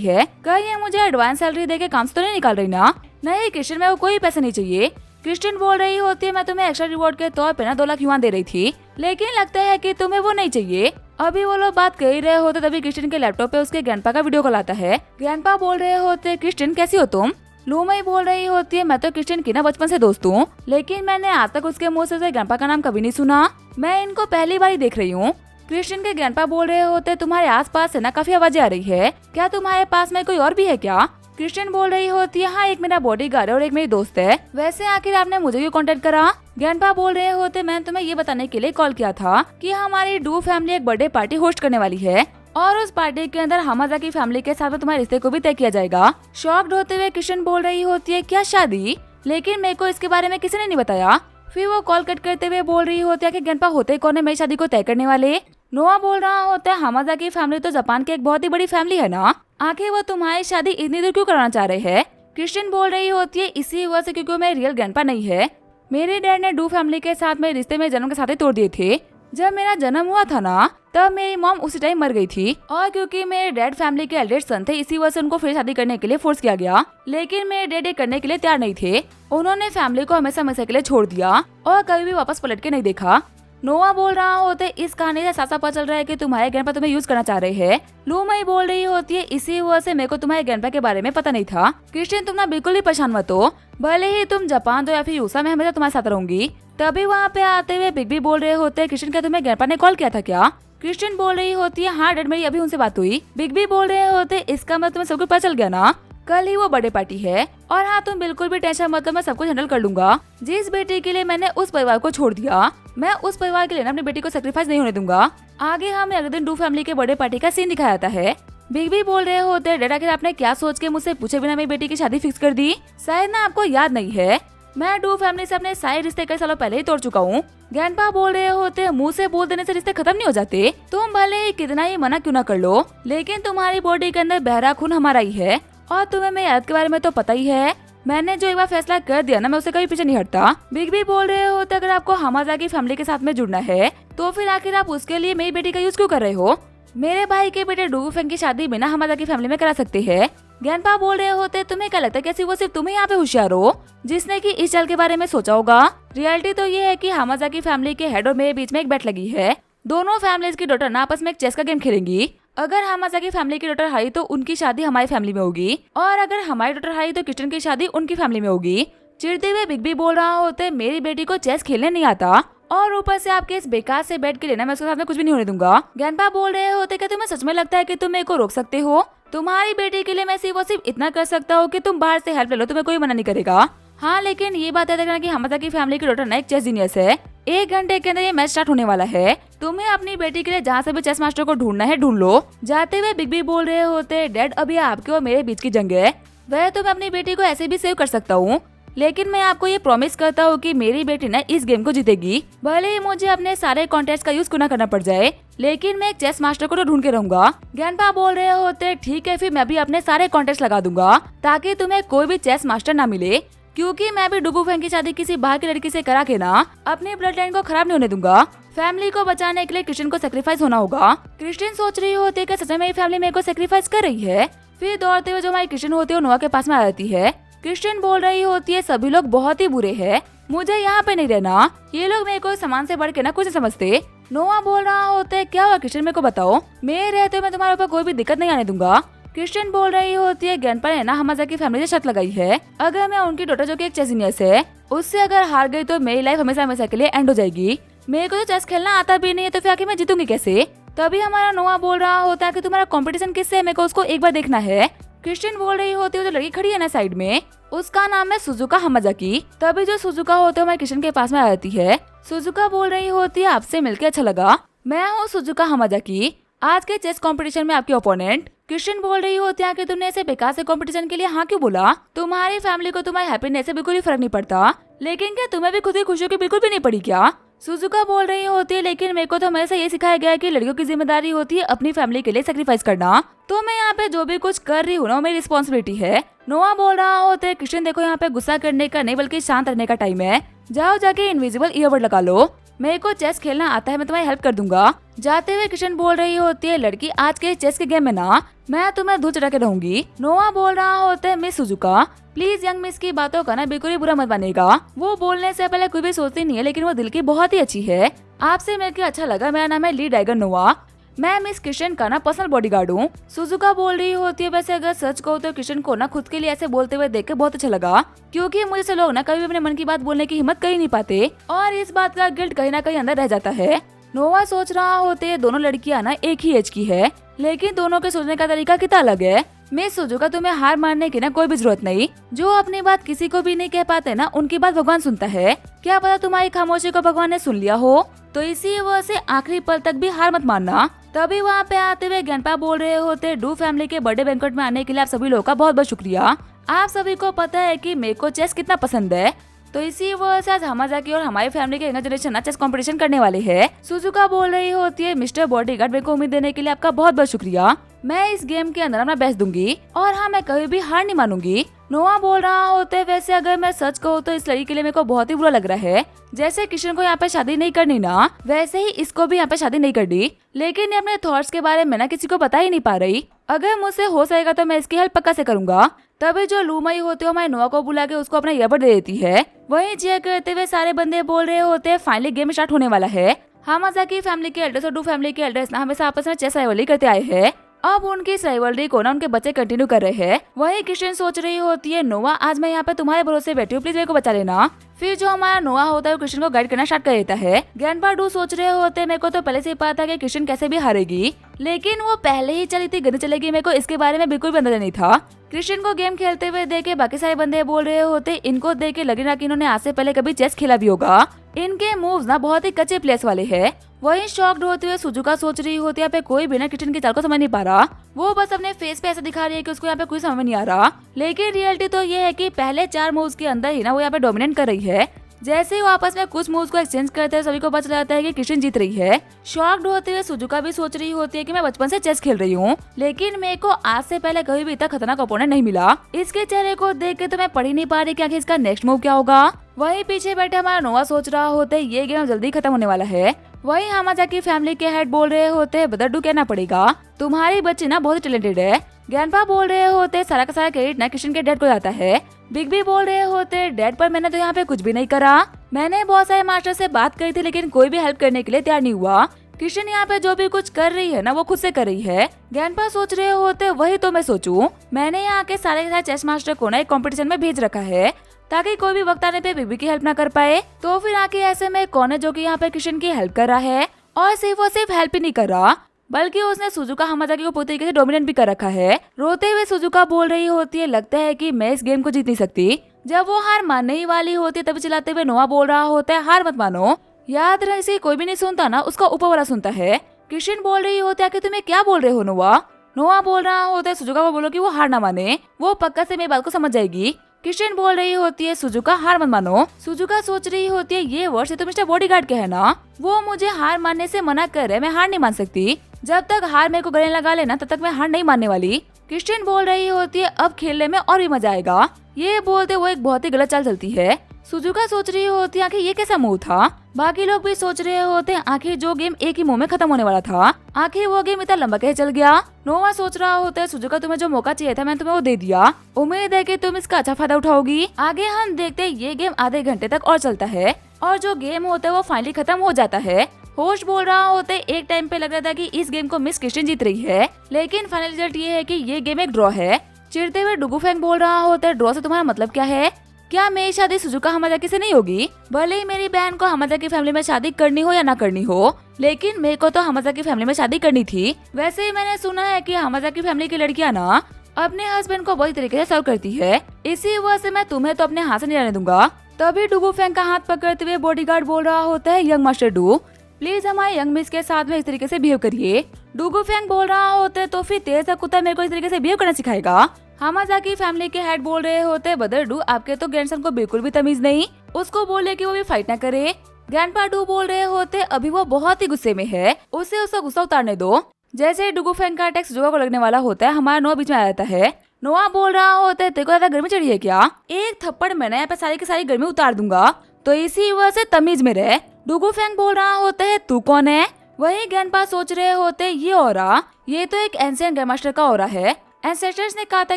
है, कहीं ये मुझे एडवांस सैलरी देके काम से तो नहीं निकाल रही ना। नहीं क्रिस्टियन, मेरे को कोई पैसे नहीं चाहिए। क्रिस्टियन बोल रही होती है मैं तुम्हें एक्स्ट्रा रिवॉर्ड के तौर पे ना 2 लाख युआन दे रही थी, लेकिन लगता है कि तुम्हें वो नहीं चाहिए। अभी वो लोग बात कर ही रहे होते तभी क्रिस्टियन के लैपटॉप पे उसके ग्रैंडपा का वीडियो कॉल आता है। ग्रैंडपा बोल रहे होते क्रिस्टियन कैसी हो तुम। लूमई बोल रही होती है मैं तो क्रिस्टियन की ना बचपन से दोस्त हूँ, लेकिन मैंने आज तक उसके मुँह से ग्रैंडपा का नाम कभी नहीं सुना। मैं इनको पहली बार ही देख रही हूँ। क्रिस्टियन के ग्रैंडपा बोल रहे होते तुम्हारे आसपास से ना काफी आवाजें आ रही है, क्या तुम्हारे पास में कोई और भी है क्या। क्रिस्टियन बोल रही होती है हाँ, एक मेरा बॉडीगार्ड है और एक मेरी दोस्त है। वैसे आखिर आपने मुझे क्यों कांटेक्ट करा। ग्रैंडपा बोल रहे होते मैंने तुम्हें ये बताने के लिए कॉल किया था कि हमारी डू फैमिली एक बर्थडे पार्टी होस्ट करने वाली है और उस पार्टी के अंदर हमाजा की फैमिली के साथ में तुम्हारे रिश्ते को भी तय किया जाएगा। शॉक्ड होते हुए क्रिस्टियन बोल रही होती है क्या शादी, लेकिन मेरे को इसके बारे में किसी ने नहीं बताया। फिर वो कॉल कट करते हुए बोल रही होती है कि ग्रैंडपा होते कौन है मेरी शादी को तय करने वाले। नोआ बोल रहा होता है हमाजा की फैमिली तो जापान की एक बहुत ही बड़ी फैमिली है ना, आखिर वो तुम्हारी शादी इतनी दूर क्यों कराना चाह रहे हैं। क्रिस्टियन बोल रही होती है इसी वजह से क्योंकि मेरे रियल ग्रैंडपा नहीं है। मेरे डैड ने डू फैमिली के साथ में रिश्ते में जन्म के साथ ही तोड़ दिए थे। जब मेरा जन्म हुआ था ना तब मेरी मॉम उसी टाइम मर गई थी और क्योंकि मेरे डैड फैमिली के एल्डेस्ट सन थे इसी वजह से उनको फिर शादी करने के लिए फोर्स किया गया, लेकिन मेरे डैड ये करने के लिए तैयार नहीं थे। उन्होंने फैमिली को हमेशा हमेशा के लिए छोड़ दिया और कभी भी वापस पलट के नहीं देखा। नोआ बोल रहा होते इस कहानी से साफ साफ पता चल रहा है कि तुम्हारे ग्रैंडपा तुम्हें यूज करना चाह रहे हैं। लूमई बोल रही होती है इसी वजह से मेरे को तुम्हारे ग्रैंडपा के बारे में पता नहीं था। क्रिस्टियन तुम ना बिल्कुल भी परेशान मत हो, भले ही तुम जापान दो या फिर यूसा में हमेशा तुम्हारे साथ रहूंगी। तभी वहाँ पे आते हुए बिग बी बोल रहे होते क्रिस्टियन क्या तुम्हें ग्रैंडपा ने कॉल किया था क्या। क्रिस्टियन बोल रही होती है हाँ डैड मेरी अभी उनसे बात हुई। बिग बी बोल रहे होते इसका मतलब तुम्हें सब कुछ पता चल गया ना, कल ही वो बर्थडे पार्टी है और हाँ तुम बिल्कुल भी टेंशन मत लो, मैं सब कुछ हैंडल कर लूंगा। जिस बेटी के लिए मैंने उस परिवार को छोड़ दिया मैं उस परिवार के लिए अपनी बेटी को सेक्रीफाइस नहीं होने दूंगा। आगे हमें अगले दिन डू फैमिली के बर्थडे पार्टी का सीन दिखाया जाता है। बिग बी बोल रहे होते डैड आखिर आपने क्या सोच के मुझसे पूछे बिना मेरी बेटी की शादी फिक्स कर दी। शायद ना आपको याद नहीं है मैं डू फैमिली से अपने सारे रिश्ते कई सालों पहले ही तोड़ चुका हूँ। ग्रैंडपा बोल रहे होते मुंह से बोल देने से रिश्ते खत्म नहीं हो जाते, तुम भले ही कितना ही मना क्यों ना कर लो, लेकिन तुम्हारी बॉडी के अंदर बहरा खून हमारा ही है और तुम्हें मेरी याद के बारे में तो पता ही है। मैंने जो एक बार फैसला कर दिया ना मैं उसे कभी पीछे नहीं हटता। बिग बी बोल रहे होते अगर आपको हमाजा की फैमिली के साथ में जुड़ना है तो फिर आखिर आप उसके लिए मेरी बेटी का यूज क्यों कर रहे हो। मेरे भाई के बेटे डू फैंग की शादी बिना हमाजा की फैमिली में करा सकते हैं। ग्रैंडपा बोल रहे होते तुम्हें क्या लगता है कैसी वो सिर्फ तुम्हें यहाँ पे होशियार हो जिसने की इस चाल के बारे में सोचा होगा। रियलिटी तो ये है कि हमाजा की फैमिली के हेड और मेरे बीच में एक बेट लगी है। दोनों फैमिलीज की डॉटर ना आपस में एक चेस का गेम खेलेंगी। अगर हमाजा की फैमिली की डॉटर हारी तो उनकी शादी हमारी फैमिली में होगी और अगर हमारी डॉटर हारी तो क्रिस्टियन की शादी उनकी फैमिली में होगी। चिढ़ते हुए बिग बी बोल रहा होते मेरी बेटी को चेस खेलने नहीं आता और ऊपर से आपके इस बेकार से बेट के लेना मैं उसके साथ में कुछ भी नहीं होने दूंगा। ग्रैंडपा बोल रहे होते कि तुम्हें सच में लगता है कि तुम मेरे को रोक सकते हो। तुम्हारी बेटी के लिए मैं सिर्फ इतना कर सकता हूँ कि तुम बाहर से हेल्प ले लो, तुम्हें कोई मना नहीं करेगा। हाँ लेकिन ये बात याद रखना कि हमाजा की फैमिली की डॉटर ना एक चेस जीनियस है। 1 घंटे के अंदर ये मैच स्टार्ट होने वाला है, तुम्हें अपनी बेटी के लिए जहाँ से भी चेस मास्टर को ढूंढना है ढूंढ लो। जाते हुए बिग बी बोल रहे होते डैड अभी आपके और मेरे बीच की जंग है, वह तो मैं अपनी बेटी को ऐसे भी सेव कर सकता हूँ, लेकिन मैं आपको ये प्रॉमिस करता हूँ कि मेरी बेटी ना इस गेम को जीतेगी। भले ही मुझे अपने सारे कॉन्टेस्ट का यूज क्यों ना करना पड़ जाए, लेकिन मैं एक चेस मास्टर को तो ढूंढ के रहूंगा। ग्रैंडपा बोल रहे होते ठीक है फिर मैं भी अपने सारे कॉन्टेस्ट लगा दूंगा ताकि तुम्हें कोई भी चेस मास्टर ना मिले, क्योंकि मैं भी डुगू फैंग की शादी किसी बाहर की लड़की से करा के ना अपने ब्लड लाइन को खराब नहीं होने दूंगा। फैमिली को बचाने के लिए क्रिस्टियन को सेक्रीफाइस होना होगा। क्रिस्टियन सोच रही होती है सच में मेरी फैमिली मेरे को सेक्रीफाइस कर रही है। फिर दौड़ते हुए जो हमारी क्रिस्टियन होती है नोआ के पास में आ जाती है। क्रिस्टियन बोल रही होती है सभी लोग बहुत ही बुरे हैं, मुझे यहाँ पे नहीं रहना, ये लोग मेरे को सामान से बढ़ के ना कुछ नहीं समझते। नोआ बोल रहा होता है क्या हुआ क्रिस्टियन मेरे को बताओ, मेरे रहते हुए मैं तुम्हारे ऊपर कोई भी दिक्कत नहीं आने दूंगा। क्रिस्टियन बोल रही होती है ग्रैंडपा ने ना हमाजा की फैमिली से शर्त लगाई है, अगर मैं उनकी डॉटर जो कि एक चेस जीनियस है उससे अगर हार गई तो मेरी लाइफ हमेशा हमेशा के लिए एंड हो जाएगी। मेरे को तो चेस खेलना आता भी नहीं है तो फिर आखिर मैं जीतूंगी कैसे। तभी हमारा नोआ बोल रहा होता है कि तुम्हारा कंपटीशन किससे है, मेरे को उसको एक बार देखना है। क्रिस्टियन बोल रही होती है जो लड़की खड़ी है ना साइड में उसका नाम है सुजुका हमाजाकी। तभी जो सुजुका होते है हमारे क्रिस्टियन के पास में आ जाती है। सुजुका बोल रही होती है आपसे मिलकर अच्छा लगा, मैं हूँ सुजुका हमाजाकी, आज के चेस कंपटीशन में आपकी ओपोनेंट। क्रिस्टियन बोल रही होती है कि तुमने ऐसे बेकार से कंपटीशन के लिए हाँ क्यों बोला, तुम्हारी फैमिली को तुम्हारी हैप्पीनेस से बिल्कुल भी फर्क नहीं पड़ता, लेकिन क्या तुम्हें भी खुद की खुशियों की बिल्कुल भी नहीं पड़ी क्या। सुजुका बोल रही होती है लेकिन मेरे को तो हमेशा ये सिखाया गया है कि लड़कियों की जिम्मेदारी होती है अपनी फैमिली के लिए सेक्रीफाइस करना, तो मैं यहाँ पे जो भी कुछ कर रही हूँ ना मेरी रिस्पॉन्सिबिलिटी है। नोआ बोल रहा होता है क्रिस्टियन देखो यहाँ पे गुस्सा करने का नहीं बल्कि शांत रहने का टाइम है, जाओ जाके इनविजिबल ईयरबड लगा लो। मेरे को चेस खेलना आता है, मैं तुम्हारी हेल्प कर दूंगा। जाते हुए किशन बोल रही होती है, लड़की आज के चेस के गेम में ना मैं तुम्हें धूल चटा के रहूंगी। नोआ बोल रहा होता है, miss Suzuka please young miss की बातों का ना बिल्कुल ही बुरा मत मानेगा। वो बोलने से पहले कोई भी सोचती नहीं है, लेकिन वो दिल की बहुत ही अच्छी है। आपसे मिलकर अच्छा लगा, मेरा नाम है ली डाइगर नोआ, मैं मिस किशन का ना पर्सनल बॉडीगार्ड हूँ। सुजुका बोल रही होती है, वैसे अगर सच कहूँ तो किशन को ना खुद के लिए ऐसे बोलते हुए देख के बहुत अच्छा लगा, क्योंकि मुझे से लोग ना कभी भी अपने मन की बात बोलने की हिम्मत कर ही नहीं पाते और इस बात का गिल्ट कहीं ना कहीं अंदर रह जाता है। नोआ सोच रहा होते है दोनों लड़कियां ना एक ही एज की है, लेकिन दोनों के सोचने का तरीका कितना अलग है। मिस सुजुका तुम्हें हार मानने की ना कोई भी जरूरत नहीं, जो अपनी बात किसी को भी नहीं कह पाते ना उनकी बात भगवान सुनता है। क्या पता तुम्हारी खामोशी को भगवान ने सुन लिया हो, तो इसी वजह से आखिरी पल तक भी हार मत मानना। तभी वहाँ पे आते हुए गैनपा बोल रहे होते, डू फैमिली के बर्थडे बैंक्वेट में आने के लिए आप सभी लोगों का बहुत बहुत शुक्रिया। आप सभी को पता है कि मेरे को चेस कितना पसंद है, तो इसी वजह से आज हमाजाकी और हमारी फैमिली के यंगर जनरेशन चेस कंपटीशन करने वाले हैं। सुजुका बोल रही होती है, मिस्टर बॉडीगार्ड मेरे को उम्मीद देने के लिए आपका बहुत बहुत शुक्रिया। मैं इस गेम के अंदर अपना बेस्ट दूंगी और हाँ मैं कभी भी हार नहीं मानूंगी। नोआ बोल रहा होते है, वैसे अगर मैं सच कहूँ तो इस लड़की के लिए मेरे को बहुत ही बुरा लग रहा है। जैसे किशन को यहाँ पे शादी नहीं करनी ना, वैसे ही इसको भी यहाँ पे शादी नहीं करनी, लेकिन ये अपने थॉट्स के बारे में ना किसी को बता ही नहीं पा रही। अगर मुझसे हो सकेगा तो मैं इसकी हेल्प पक्का से करूंगा। तभी जो लूमई होती है हमारे नोआ को बुला के उसको अपना ईयरबड दे देती है। वहीं चेयर करते हुए सारे बंदे बोल रहे होते हैं, फाइनली गेम स्टार्ट होने वाला है। हामाजाकी फैमिली के एल्डर्स और डू फैमिली के एल्डर्स ना हमेशा आपस में चेस राइवलरी करते आए हैं। अब उनकी इस राइवलरी को ना उनके बच्चे कंटिन्यू कर रहे हैं। वहीं किशन सोच रही होती है, नोआ आज मैं यहाँ पे तुम्हारे भरोसे बैठी हूँ, प्लीज मेरे को बचा लेना। फिर जो हमारा नोआ होता है वो किशन को गाइड करना स्टार्ट कर देता है। ग्रैंडपा डू सोच रहे होते हैं, मेरे को तो पहले से ही पता था कि किशन कैसे भी हारेगी, लेकिन वो पहले ही चली थी गंदी चलेगी, मेरे को इसके बारे में बिल्कुल भी अंदाजा नहीं था। कृष्ण को गेम खेलते हुए देख के बाकी सारे बंदे बोल रहे होते, इनको देख के लगे ना कि इन्होंने आज से पहले कभी चेस खेला भी होगा। इनके मूव्स ना बहुत ही कच्चे प्लेस वाले हैं। वहीं शॉक्ड होते हुए सुजुका सोच रही होती है, यहाँ पे कोई भी ना किशन की चाल को समझ नहीं पा रहा। वो बस अपने फेस पे ऐसा दिखा रही है कि उसको यहाँ पे कोई समझ नहीं आ रहा, लेकिन रियलिटी तो ये है कि पहले 4 मूव्स के अंदर ही ना वो यहाँ पे डोमिनेट कर रही है। जैसे ही वो आपस में कुछ मूव्स को एक्सचेंज करते हैं, सभी को पता चलता है कि किशन जीत रही है। शॉक्ड होते हुए सुजुका भी सोच रही होती है कि मैं बचपन से चेस खेल रही हूँ, लेकिन मेरे को आज से पहले कभी भी इतना खतरनाक ओपोनेंट नहीं मिला। इसके चेहरे को देख के तो मैं पढ़ ही नहीं पा रही कि आखिर इसका नेक्स्ट मूव क्या होगा। वहीं पीछे बैठे हमारा नोआ सोच रहा होते ये गेम जल्दी खत्म होने वाला है। वहीं हामाजाकी फैमिली के हेड बोल रहे होते, बदरडू कहना पड़ेगा, तुम्हारी बच्ची ना बहुत टैलेंटेड है। ग्रैंडपा बोल रहे होते, सारा का सारा क्रेडिट ना किशन के डैड को जाता है। बिग बी बोल रहे होते, डैड पर मैंने तो यहाँ पे कुछ भी नहीं करा, मैंने बहुत सारे मास्टर से बात करी थी, लेकिन कोई भी हेल्प करने के लिए तैयार नहीं हुआ। किशन यहाँ पे जो भी कुछ कर रही है ना वो खुद से कर रही है। ग्रैंडपा सोच रहे होते, वही तो मैं सोचूं, मैंने यहाँ के सारे चेस मास्टर को ना एक कंपटीशन में भेज रखा है ताकि कोई भी वक्त आने पे बीबी की हेल्प ना कर पाए। तो फिर आके ऐसे में कौन है जो कि यहाँ पे किशन की हेल्प कर रहा है, और सिर्फ हेल्प ही नहीं कर रहा बल्कि उसने सुजुका हामाजाकी को पूरी तरीके से डोमिनेट भी कर रखा है। रोते हुए सुजुका बोल रही होती है, लगता है कि मैं इस गेम को जीत नहीं सकती। जब वो हार मानने ही वाली होती है तभी चिल्लाते हुए नोआ बोल रहा होता है, हार मत मानो, याद रहे इसे कोई भी नहीं सुनता ना, उसका ऊपर वाला सुनता है। किशन बोल रही होती है, कि तुम्हें क्या बोल रहे हो नोआ। नोआ बोल रहा होता है, सुजुका को बोलो कि वो हार ना माने, वो पक्का से मेरी बात को समझ जाएगी। किशन बोल रही होती है, सुजुका हार मत मानो। सुजुका सोच रही होती है, ये वर्ड तो मिस्टर बॉडीगार्ड के है ना, वो मुझे हार मानने से मना कर रहे, मैं हार नहीं मान सकती, जब तक हार मेरे को गले लगा लेना तब तक मैं हार नहीं मानने वाली। क्रिस्टियन बोल रही होती है, अब खेलने में और भी मजा आएगा। ये बोलते वो एक बहुत ही गलत चाल चलती है। सुजुका सोच रही होती है, आखिर ये कैसा मुंह था। बाकी लोग भी सोच रहे होते हैं, आखिर जो गेम एक ही मुंह में खत्म होने वाला था, आखिर वो गेम इतना लंबा कैसे चल गया। नोवा सोच रहा होता है, सुजुका तुम्हें जो मौका चाहिए था मैंने तुम्हें वो दे दिया, उम्मीद है कि तुम इसका अच्छा फायदा उठाओगी। आगे हम देखते हैं ये गेम आधे घंटे तक और चलता है और जो गेम होता है वो फाइनली खत्म हो जाता है। होस्ट बोल रहा होते एक टाइम पे लग रहा था कि इस गेम को मिस क्रिस्टियन जीत रही है, लेकिन फाइनल रिजल्ट ये है कि ये गेम एक ड्रॉ है। चिढ़ते हुए डुगुफेंग बोल रहा होता है, ड्रॉ से तुम्हारा मतलब क्या है? क्या मेरी शादी सुजुका हामाजाकी से नहीं होगी? भले ही मेरी बहन को हामाजाकी फैमिली में शादी करनी हो या ना करनी हो, लेकिन मेरे को तो हामाजाकी फैमिली में शादी करनी थी। वैसे ही मैंने सुना है कि हामाजाकी फैमिली की लड़कियां ना अपने हस्बैंड को बहुत तरीके से सर्व करती है, इसी वजह से मैं तुम्हें तो अपने हाथ से नहीं रहने दूंगा। तभी डुगुफेंग का हाथ पकड़ते हुए बॉडीगार्ड बोल रहा होता है, यंग मास्टर डू प्लीज हमारे यंग मिस के साथ में इस तरीके से बिहेव करिए। डुगुफेंग बोल रहा होता है, तो फिर तेज सा कुत्ता मेरे को इस तरीके से बिहेव करना सिखाएगा। हामाजाकी फैमिली के हेड बोल रहे होते, बदर डू आपके तो ग्रैंडसन को बिल्कुल भी तमीज नहीं, उसको बोले कि वो भी फाइट ना करे। ग्रैंडपा डू बोल रहे होते, अभी वो बहुत ही गुस्से में है, उसे उसका गुस्सा उतारने दो। जैसे डुगुफेंग का अटैक सुजुका को लगने वाला होता है, हमारा नोआ बीच में आ जाता है। नोआ बोल रहा होता है, तेरे को ज्यादा गर्मी चढ़ी है क्या? एक थप्पड़ में ना यहाँ पे सारी की सारी गर्मी उतार दूंगा, तो इसी वजह से तमीज में रहे। डुगुफेंग बोल रहा होता है तू कौन है। वही ग्रैंडपा सोच रहे होते ये ऑरा, ये तो एक एंशिएंट ग्रैंड मास्टर का ऑरा है। एंसेस्टर्स ने कहा था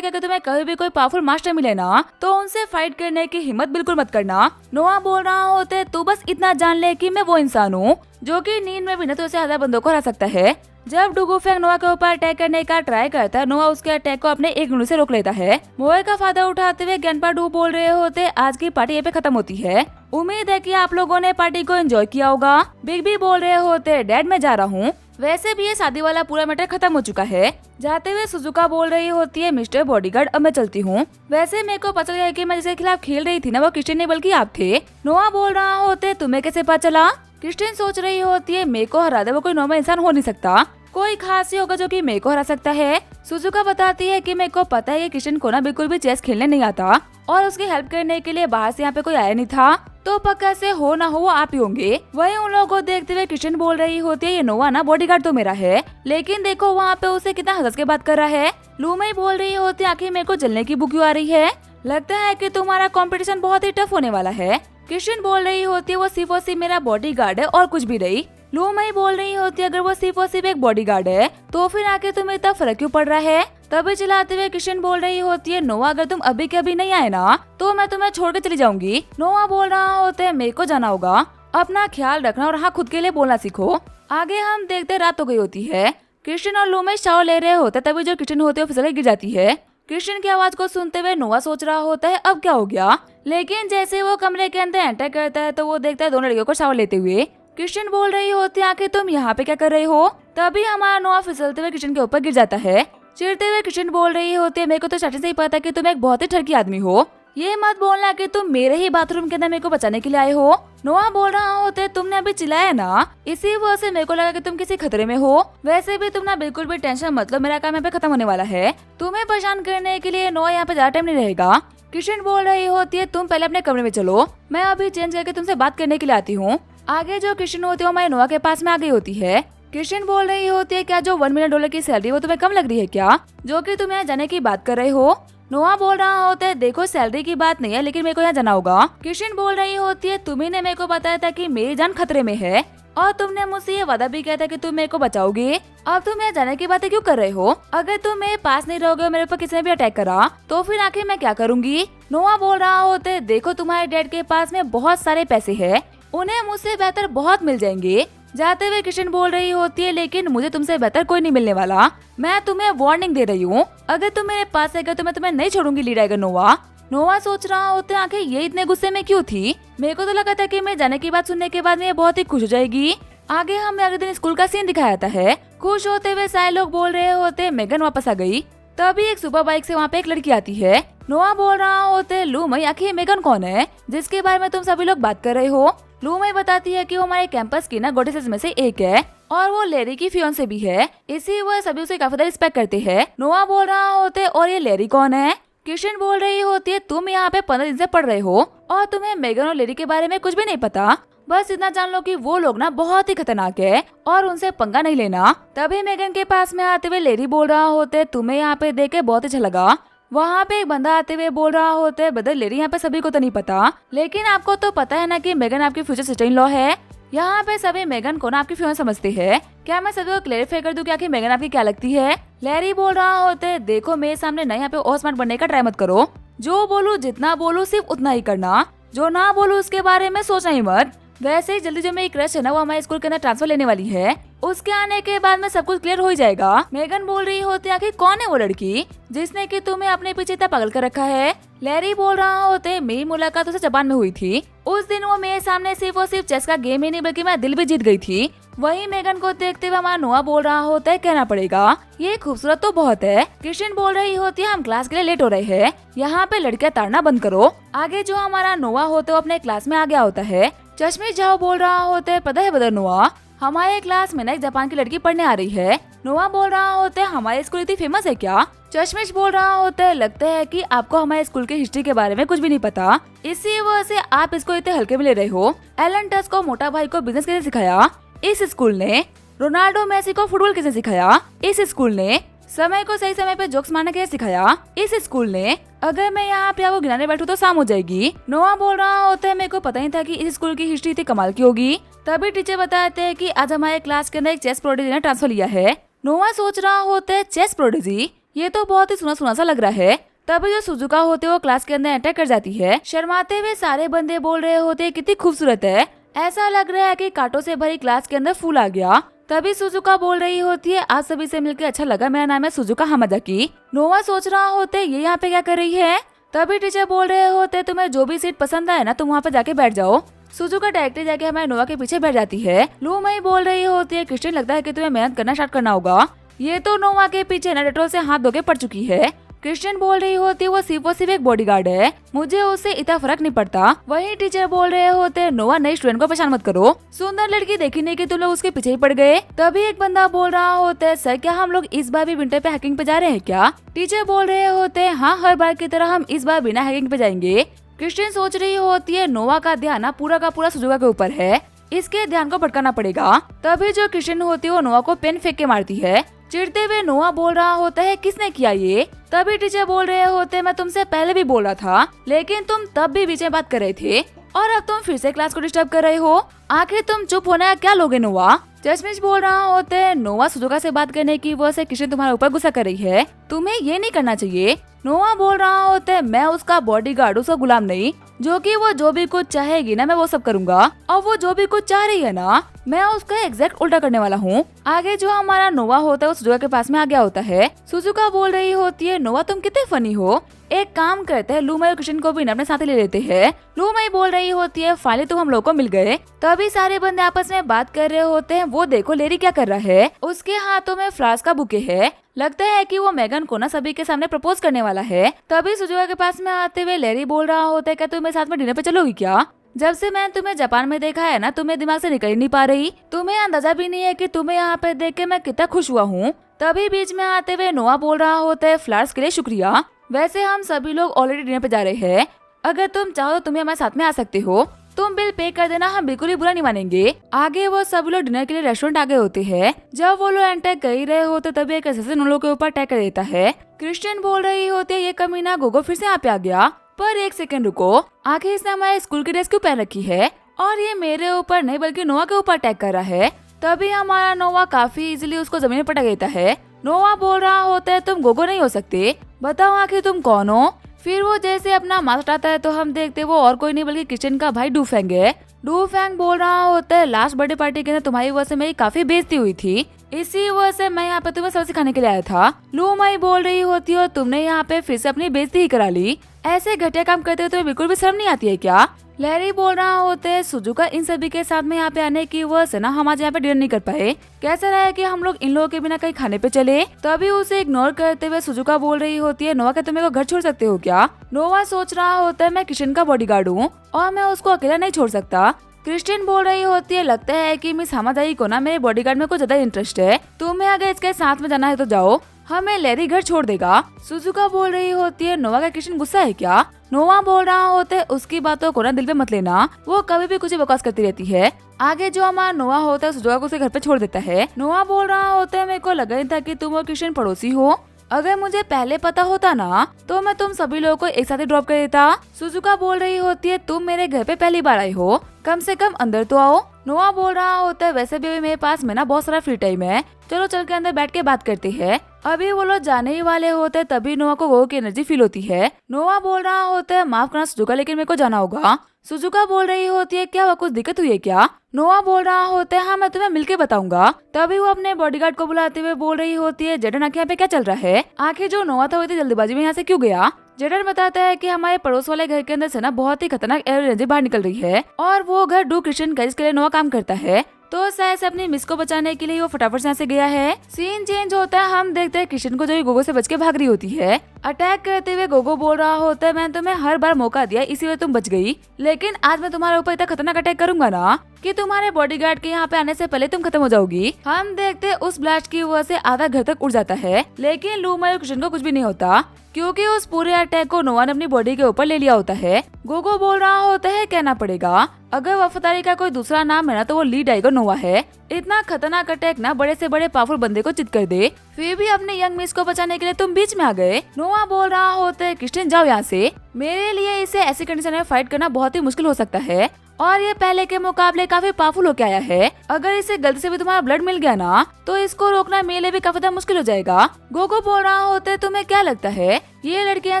कि अगर तुम्हें कभी भी कोई पावरफुल मास्टर मिले ना तो उनसे फाइट करने की हिम्मत बिल्कुल मत करना। नोआ बोल रहा होते तू बस इतना जान ले कि मैं वो इंसान हूँ जो कि नींद में भी न तो से ज्यादा बंदों को हरा सकता है। जब डुगुफेंग नोआ के ऊपर अटैक करने का ट्राई करता है, नोआ उसके अटैक को अपने एक उंगली से रोक लेता है। मोए का फायदा उठाते हुए ग्रैंडपा डू बोल रहे होते आज की पार्टी यहाँ पे खत्म होती है। उम्मीद है कि आप लोगों ने पार्टी को एंजॉय किया होगा। बिग बी बोल रहे होते डैड मैं जा रहा हूँ, वैसे भी ये शादी वाला पूरा मैटर खत्म हो चुका है। जाते हुए सुजुका बोल रही होती है मिस्टर बॉडीगार्ड अब मैं चलती हूँ। वैसे मेरे को पता चला कि मैं जिसके खिलाफ खेल रही थी ना वो क्रिस्टियन नहीं बल्कि आप थे। नोआ बोल रहा होते तुम्हें कैसे पता चला। क्रिस्टियन सोच रही होती है मेरे को हरा दे वो कोई नॉर्मल इंसान हो नहीं सकता, कोई खास ही होगा जो कि मेरे को हरा सकता है। सुजुका बताती है कि मेरे को पता है कि क्रिस्टियन को ना बिल्कुल भी चेस खेलने नहीं आता और उसकी हेल्प करने के लिए बाहर से यहाँ पे कोई आया नहीं था, तो पक्का से हो ना हो वो आप ही होंगे। वही उन लोगों को देखते हुए क्रिस्टियन बोल रही होती है ये नोआ ना बॉडीगार्ड तो मेरा है, लेकिन देखो वहाँ पे उसे कितना हंस के बात कर रहा है। लूमई बोल रही होती है आखिर मेरे को जलने की भूख क्यों आ रही है, लगता है कि तुम्हारा कंपटीशन बहुत ही टफ होने वाला है। क्रिस्टियन बोल रही होती है वो सिर्फ और सिर्फ मेरा बॉडीगार्ड है और कुछ भी नहीं। लूमई बोल रही होती है अगर वो सिर्फ और सिर्फ एक बॉडीगार्ड है तो फिर आके तुम्हें इतना फर्क क्यों पड़ रहा है। तभी चिल्लाते हुए क्रिस्टियन बोल रही होती है नोआ अगर तुम अभी के अभी नहीं आए ना तो मैं तुम्हें छोड़ के चली जाऊंगी। नोआ बोल रहा होता है मेरे को जाना होगा, अपना ख्याल रखना और हाँ खुद के लिए बोलना सीखो। आगे हम देखते रात हो गई होती है। क्रिस्टियन और लूमई शावर ले रहे होते तभी जो क्रिस्टियन होते है फिसल के गिर जाती है। क्रिस्टियन की आवाज को सुनते हुए नोआ सोच रहा होता है अब क्या हो गया, लेकिन जैसे वो कमरे के अंदर एंटर करता है तो वो देखता है दोनों लड़कियों को शावर लेते हुए। क्रिस्टियन बोल रही होती है आखिर तुम यहाँ पे क्या कर रहे हो। तभी हमारा नोआ फिसलते हुए क्रिस्टियन के ऊपर गिर जाता है। चिढ़ते हुए क्रिस्टियन बोल रही होती है मेरे को तो स्टार्टिंग से ही पता कि तुम एक बहुत ही ठरकी आदमी हो, ये मत बोलना कि तुम मेरे ही बाथरूम के अंदर मेरे को बचाने के लिए आए हो। नोआ बोल रहा होता है तुमने अभी चिल्लाया ना इसी वजह से मेरे को लगा कि तुम किसी खतरे में हो, वैसे भी तुम ना बिल्कुल भी टेंशन मत लो, मेरा काम यहाँ पे खत्म होने वाला है, तुम्हें परेशान करने के लिए नोआ यहाँ पे ज्यादा टाइम नहीं रहेगा। क्रिस्टियन बोल रही होती है तुम पहले अपने कमरे में चलो, मैं अभी चेंज करके तुमसे बात करने के लिए आती हूँ। आगे जो क्रिस्टियन होती है हमारे नोआ के पास में आ गई होती है। क्रिस्टियन बोल रही होती है क्या जो $1 मिलियन की सैलरी वो तुम्हें कम लग रही है क्या, जो कि तुम यहाँ जाने की बात कर रहे हो। नोआ बोल रहा होता है देखो सैलरी की बात नहीं है लेकिन मेरे को यहाँ जाना होगा। क्रिस्टियन बोल रही होती है तुम्ही ने मेरे को बताया था कि मेरी जान खतरे में है और तुमने मुझसे ये वादा भी किया था कि तुम मेरे को बचाओगे, अब तुम यहाँ जाने की बातें क्यों कर रहे हो। अगर तुम मेरे पास नहीं रहोगे और मेरे ऊपर किसी ने भी अटैक करा तो फिर आखिर मैं क्या करूँगी। नोआ बोल रहा होता है देखो तुम्हारे डैड के पास में बहुत सारे पैसे है, उन्हें मुझसे बेहतर बहुत मिल जाएंगे। जाते हुए क्रिस्टियन बोल रही होती है लेकिन मुझे तुमसे बेहतर कोई नहीं मिलने वाला, मैं तुम्हें वार्निंग दे रही हूँ, अगर तुम मेरे पास आएगा तो मैं तुम्हें नहीं छोड़ूंगी ली टाइगर नोआ। नोआ सोच रहा होता है आखिर ये इतने गुस्से में क्यों थी, मेरे को तो लगा था कि मैं जाने की बात सुनने के बाद में ये बहुत ही खुश हो जाएगी। आगे हमें अगले दिन स्कूल का सीन दिखाया जाता है। खुश होते हुए सारे लोग बोल रहे होते मेगन वापस आ गई। तभी एक सुपर बाइक से वहाँ पे एक लड़की आती है। नोआ बोल रहा होते है लूमई आखिर मेगन कौन है जिसके बारे में तुम सभी लोग बात कर रहे हो। लूमई बताती है कि वो हमारे कैंपस की ना गोडेसेस में से एक है और वो लेरी की फियोंसे भी है, इसी वजह सभी उसे काफी रिस्पेक्ट करते हैं। नोआ बोल रहा होते और ये लेरी कौन है। क्रिस्टियन बोल रही होती है तुम यहाँ पे 15 दिन से पढ़ रहे हो और तुम्हें मेगन और लेरी के बारे में कुछ भी नहीं पता, बस इतना जान लो कि वो लोग ना बहुत ही खतरनाक है और उनसे पंगा नहीं लेना। तभी मेगन के पास में आते हुए लेरी बोल रहा होते तुम्हें यहाँ पे देख के बहुत अच्छा लगा। वहाँ पे एक बंदा आते हुए बोल रहा होता है बदल लेरी यहाँ पे सभी को तो नहीं पता, लेकिन आपको तो पता है ना कि मेगन आपकी फ्यूचर सिस्टर इन लॉ है। यहाँ पे सभी मेगन को ना आपकी फ्यूचर समझते हैं। क्या मैं सभी को क्लेरिफाई कर दूं कि आखिर मेगन आपकी क्या लगती है। लेरी बोल रहा होता है देखो मेरे सामने ना यहाँ पे और स्मार्ट बनने का ट्राई मत करो, जो बोलूं जितना बोलूं सिर्फ उतना ही करना, जो ना बोलूं उसके बारे में सोचना ही मत। वैसे ही जल्दी जो मेरी क्रश है ना वो हमारे स्कूल के अंदर ट्रांसफर लेने वाली है, उसके आने के बाद में सब कुछ क्लियर हो ही जाएगा। मेगन बोल रही होती है आखिर कौन है वो लड़की जिसने कि तुम्हें अपने पीछे इतना पागल कर रखा है। लेरी बोल रहा होते मेरी मुलाकात उसे जापान में हुई थी, उस दिन वो मेरे सामने सिर्फ और सिर्फ चेस का गेम ही नहीं बल्कि मैं दिल भी जीत गई थी। वही मेगन को देखते हुए हमारा नोआ बोल रहा होता है कहना पड़ेगा ये खूबसूरत तो बहुत है। क्रिस्टियन बोल रही होती है हम क्लास के लिए लेट हो रहे हैं, यहाँ पे लड़कियां ताड़ना बंद करो। आगे जो हमारा नोआ होता है अपने क्लास में आ गया होता है। चश्मे जाओ बोल रहा होता है पता है बदर नोआ हमारे क्लास में ना एक जापान की लड़की पढ़ने आ रही है। नोआ बोल रहा होता है हमारे स्कूल इतनी फेमस है क्या। चश्मिश बोल रहा होता है लगता है कि आपको हमारे स्कूल की हिस्ट्री के बारे में कुछ भी नहीं पता, इसी वजह से आप इसको इतने हल्के में ले रहे हो। एलन टस्क को मोटा भाई को बिजनेस कैसे सिखाया इस स्कूल ने, रोनाल्डो मेसी को फुटबॉल कैसे सिखाया इस स्कूल ने, समय को सही समय पे जोक्स मारना कैसे सिखाया इस स्कूल ने, अगर मैं यहाँ पे आपको गिनाने बैठूं तो शाम हो जाएगी। नोआ बोल रहा होता है मेरे को पता ही था कि इस स्कूल की हिस्ट्री इतनी कमाल की होगी। तभी टीचर बताते हैं कि आज हमारे क्लास के अंदर एक चेस प्रोडिजी ने ट्रांसफर लिया है। नोवा सोच रहा होता है चेस प्रोडिजी, ये तो बहुत ही सुना सुना सा लग रहा है। तभी जो सुजुका होते वो क्लास के अंदर एंटर कर जाती है। शर्माते हुए सारे बंदे बोल रहे होते कितनी खूबसूरत है, ऐसा लग रहा है कि कांटों से भरी क्लास के अंदर फूल आ गया। तभी सुजुका बोल रही होती है आज सभी से मिलकर अच्छा लगा, मेरा नाम है सुजुका हामाजाकी। नोवा सोच रहा होते ये यहाँ पे क्या कर रही है। तभी टीचर बोल रहे होते तुम्हें जो भी सीट पसंद आए ना तुम वहाँ पे जाके बैठ जाओ। सुजुका डायरेक्टली जाके हमारे नोवा के पीछे बैठ जाती है। लू मई बोल रही होती है क्रिस्टियन लगता है कि तुम्हें मेहनत करना स्टार्ट करना होगा, ये तो नोवा के पीछे ना डेटोल से हाथ धो के पड़ चुकी है। क्रिस्टियन बोल रही होती है वो सिर्फ एक बॉडीगार्ड है, मुझे उससे इतना फर्क नहीं पड़ता। वहीं टीचर बोल रहे होते नोवा नई स्टूडेंट को परेशान मत करो, सुंदर लड़की देखी नहीं कि तुम लोग उसके पीछे ही पड़ गए। तभी एक बंदा बोल रहा होता है सर क्या हम लोग इस बार भी विंटर पे हाइकिंग पे जा रहे हैं क्या। टीचर बोल रहे होते हैं हाँ हर बार की तरह हम इस बार बिना हाइकिंग पे जाएंगे। क्रिस्टियन सोच रही होती है नोवा का ध्यान ना पूरा का पूरा सुजुका के ऊपर है, इसके ध्यान को भटकाना पड़ेगा। तभी जो क्रिस्टियन होती है वो नोवा को पेन फेंक के मारती है। चिढ़ते हुए नोवा बोल रहा होता है किसने किया ये। तभी टीचर बोल रहे होते मैं तुमसे पहले भी बोला था लेकिन तुम तब भी बीच में बात कर रहे थे और अब तुम फिर से क्लास को डिस्टर्ब कर रहे हो, आखिर तुम चुप होने का क्या लोगे नोवा। चश्मिश बोल रहा होते है नोवा सुजुका से बात करने की वजह से क्रिस्टियन तुम्हारे ऊपर गुस्सा कर रही है, तुम्हें ये नहीं करना चाहिए। नोवा बोल रहा होता है मैं उसका बॉडीगार्ड, उसका गुलाम नहीं, जो कि वो जो भी कुछ चाहेगी ना मैं वो सब करूंगा और वो जो भी कुछ चाह रही है ना मैं उसका एग्जैक्ट उल्टा करने वाला हूँ। आगे जो हमारा नोवा होता है वो सुजुका के पास में आ गया होता है। सुजुका बोल रही होती है नोवा तुम कितने फनी हो, एक काम करते हैं लू मई और क्रिस्टियन को भी अपने साथ ले लेते हैं। लू मई बोल रही होती है फाइनली तुम हम लोग को मिल गए। तभी सारे बंदे आपस में बात कर रहे होते हैं, वो देखो लेरी क्या कर रहा है, उसके हाथों में फ्लावर्स का बुके है, लगता है कि वो मेगन को ना सभी के सामने प्रपोज करने वाला है। तभी सुजुका के पास में आते हुए लेरी बोल रहा होता है क्या तुम मेरे साथ में डिनर पे चलोगी क्या, जब से मैंने तुम्हें जापान में देखा है ना तुम्हें दिमाग से निकल ही नहीं पा रही, तुम्हें अंदाजा भी नहीं है कि तुम्हें यहाँ पे देख के मैं कितना खुश हुआ हूँ। तभी बीच में आते हुए नोवा बोल रहा होता है फ्लावर्स के लिए शुक्रिया, वैसे हम सभी लोग ऑलरेडी डिनर पे जा रहे हैं, अगर तुम चाहो तो तुम्हें हमारे साथ में आ सकते हो, तुम बिल पे कर देना, हम बिल्कुल ही बुरा नहीं मानेंगे। आगे वो सब लोग डिनर के लिए रेस्टोरेंट आ गए होते हैं। जब वो लोग एंटर कर ही रहे होते तभी एक असिस्टेंट उन लोगों के ऊपर अटैक कर देता है। क्रिस्टियन बोल रही होती है ये कमीना गोगो फिर से यहाँ पे आ गया, पर एक सेकंड रुको, आखिर इसने हमारे स्कूल की ड्रेस क्यों पहन रखी है और ये मेरे ऊपर नहीं बल्कि नोवा के ऊपर अटैक कर रहा है। तभी हमारा नोवा काफी इजीली उसको जमीन पर पटक देता है। नोवा बोल रहा होता है तुम गोगो नहीं हो सकते, बताओ आखिर तुम कौन हो। फिर वो जैसे अपना मास्क हटाता है तो हम देखते वो और कोई नहीं बल्कि क्रिस्टियन का भाई डूफेंग है। डूफेंग बोल रहा होता है लास्ट बर्थडे पार्टी के अंदर तुम्हारी वजह से मेरी काफी बेइज्जती हुई थी, इसी वजह से मैं यहाँ पे तुम्हें सबक सिखाने के लिए आया था। लू मई बोल रही होती है और तुमने यहाँ पे फिर से अपनी बेइज्जती ही करा ली, ऐसे घटिया काम करते हुए तुम्हें बिल्कुल भी शर्म नहीं आती है क्या। लैरी बोल रहा होते है सुजुका इन सभी के साथ में यहाँ पे आने की वजह से ना हम आज यहाँ पे डिनर नहीं कर पाए, कैसा रहा है कि हम लोग इन लोगों के बिना कहीं खाने पे चले। तभी उसे इग्नोर करते हुए सुजुका बोल रही होती है नोवा क्या तुम मेरे को घर छोड़ सकते हो क्या। नोवा सोच रहा होता है मैं क्रिस्टियन का बॉडीगार्ड हूँ और मैं उसको अकेला नहीं छोड़ सकता। क्रिस्टियन बोल रही होती है लगता है कि मिस हामाजाकी को ना मेरे बॉडीगार्ड में कुछ ज्यादा इंटरेस्ट है, तुम्हें अगर इसके साथ में जाना है तो जाओ, हमें लैरी घर छोड़ देगा। सुजुका बोल रही होती है नोवा का क्रिस्टियन गुस्सा है क्या। नोवा बोल रहा होता है उसकी बातों को ना दिल पे मत लेना, वो कभी भी कुछ बकवास करती रहती है। आगे जो हमारा नोवा होता है सुजुका को उसे घर पे छोड़ देता है। नोवा बोल रहा होता है मेरे को लगा नहीं था कि तुम और क्रिस्टियन पड़ोसी हो, अगर मुझे पहले पता होता ना तो मैं तुम सभी लोगों को एक साथ ही ड्रॉप कर देता। सुजुका बोल रही होती है तुम मेरे घर पे पहली बार आई हो, कम से कम अंदर तो आओ। नोवा बोल रहा होता है वैसे भी मेरे पास में ना बहुत सारा फ्री टाइम है, चलो चल के अंदर बैठ के बात करते हैं। अभी वो लोग जाने ही वाले होते हैं तभी नोवा को गोगो की एनर्जी फील होती है। नोवा बोल रहा होता है माफ करना सुजुका लेकिन मेरे को जाना होगा। सुजुका बोल रही होती है क्या हुआ कुछ दिक्कत हुई है क्या। नोवा बोल रहा होता है हाँ मैं तुम्हें मिलके बताऊंगा। तभी वो अपने बॉडीगार्ड को बुलाते हुए बोल रही होती है जेडन आखिर यहाँ पे क्या चल रहा है, आखिर जो नोवा था वो इतनी जल्दीबाजी में यहाँ से क्यों गया। जेडन बताता है कि हमारे पड़ोस वाले घर के अंदर से ना बहुत ही खतरनाक एनर्जी बाहर निकल रही है और वो घर डू क्रिस्टियन का जिसके लिए नोवा काम करता है, तो शायद से अपनी मिस को बचाने के लिए वो फटाफट से यहाँ से गया है। सीन चेंज होता है, हम देखते हैं क्रिस्टियन को जो गोगो से बच के भाग रही होती है। अटैक करते हुए गोगो बोल रहा होता है मैंने तुम्हें हर बार मौका दिया इसी वजह तुम बच गई, लेकिन आज मैं तुम्हारे ऊपर इतना खतरनाक अटैक करूंगा ना कि तुम्हारे बॉडीगार्ड के यहाँ पे आने से पहले तुम खत्म हो जाओगी। हम देखते उस ब्लास्ट की वजह से आधा घर तक उड़ जाता है, लेकिन लू मई और क्रिस्टियन को कुछ भी नहीं होता क्योंकि उस पूरे अटैक को नोवा ने अपनी बॉडी के ऊपर ले लिया होता है। गोगो बोल रहा होता है कहना पड़ेगा अगर वफादारी का कोई दूसरा नाम है ना तो वो ली डाइगो नोवा है। इतना खतरनाक अटैक ना बड़े से बड़े पावरफुल बंदे को चित कर दे, फिर भी अपने यंग मिस को बचाने के लिए तुम बीच में आ गए। नोवा बोल रहा होता है क्रिस्टियन जाओ यहाँ से, मेरे लिए इसे ऐसी कंडीशन में फाइट करना बहुत ही मुश्किल हो सकता है और ये पहले के मुकाबले काफी पावरफुल होके आया है। अगर इसे गलती से भी तुम्हारा ब्लड मिल गया ना तो इसको रोकना मेरे लिए भी काफी ज्यादा मुश्किल हो जाएगा। गोगो बोल रहा होते तुम्हें क्या लगता है ये लड़की यहाँ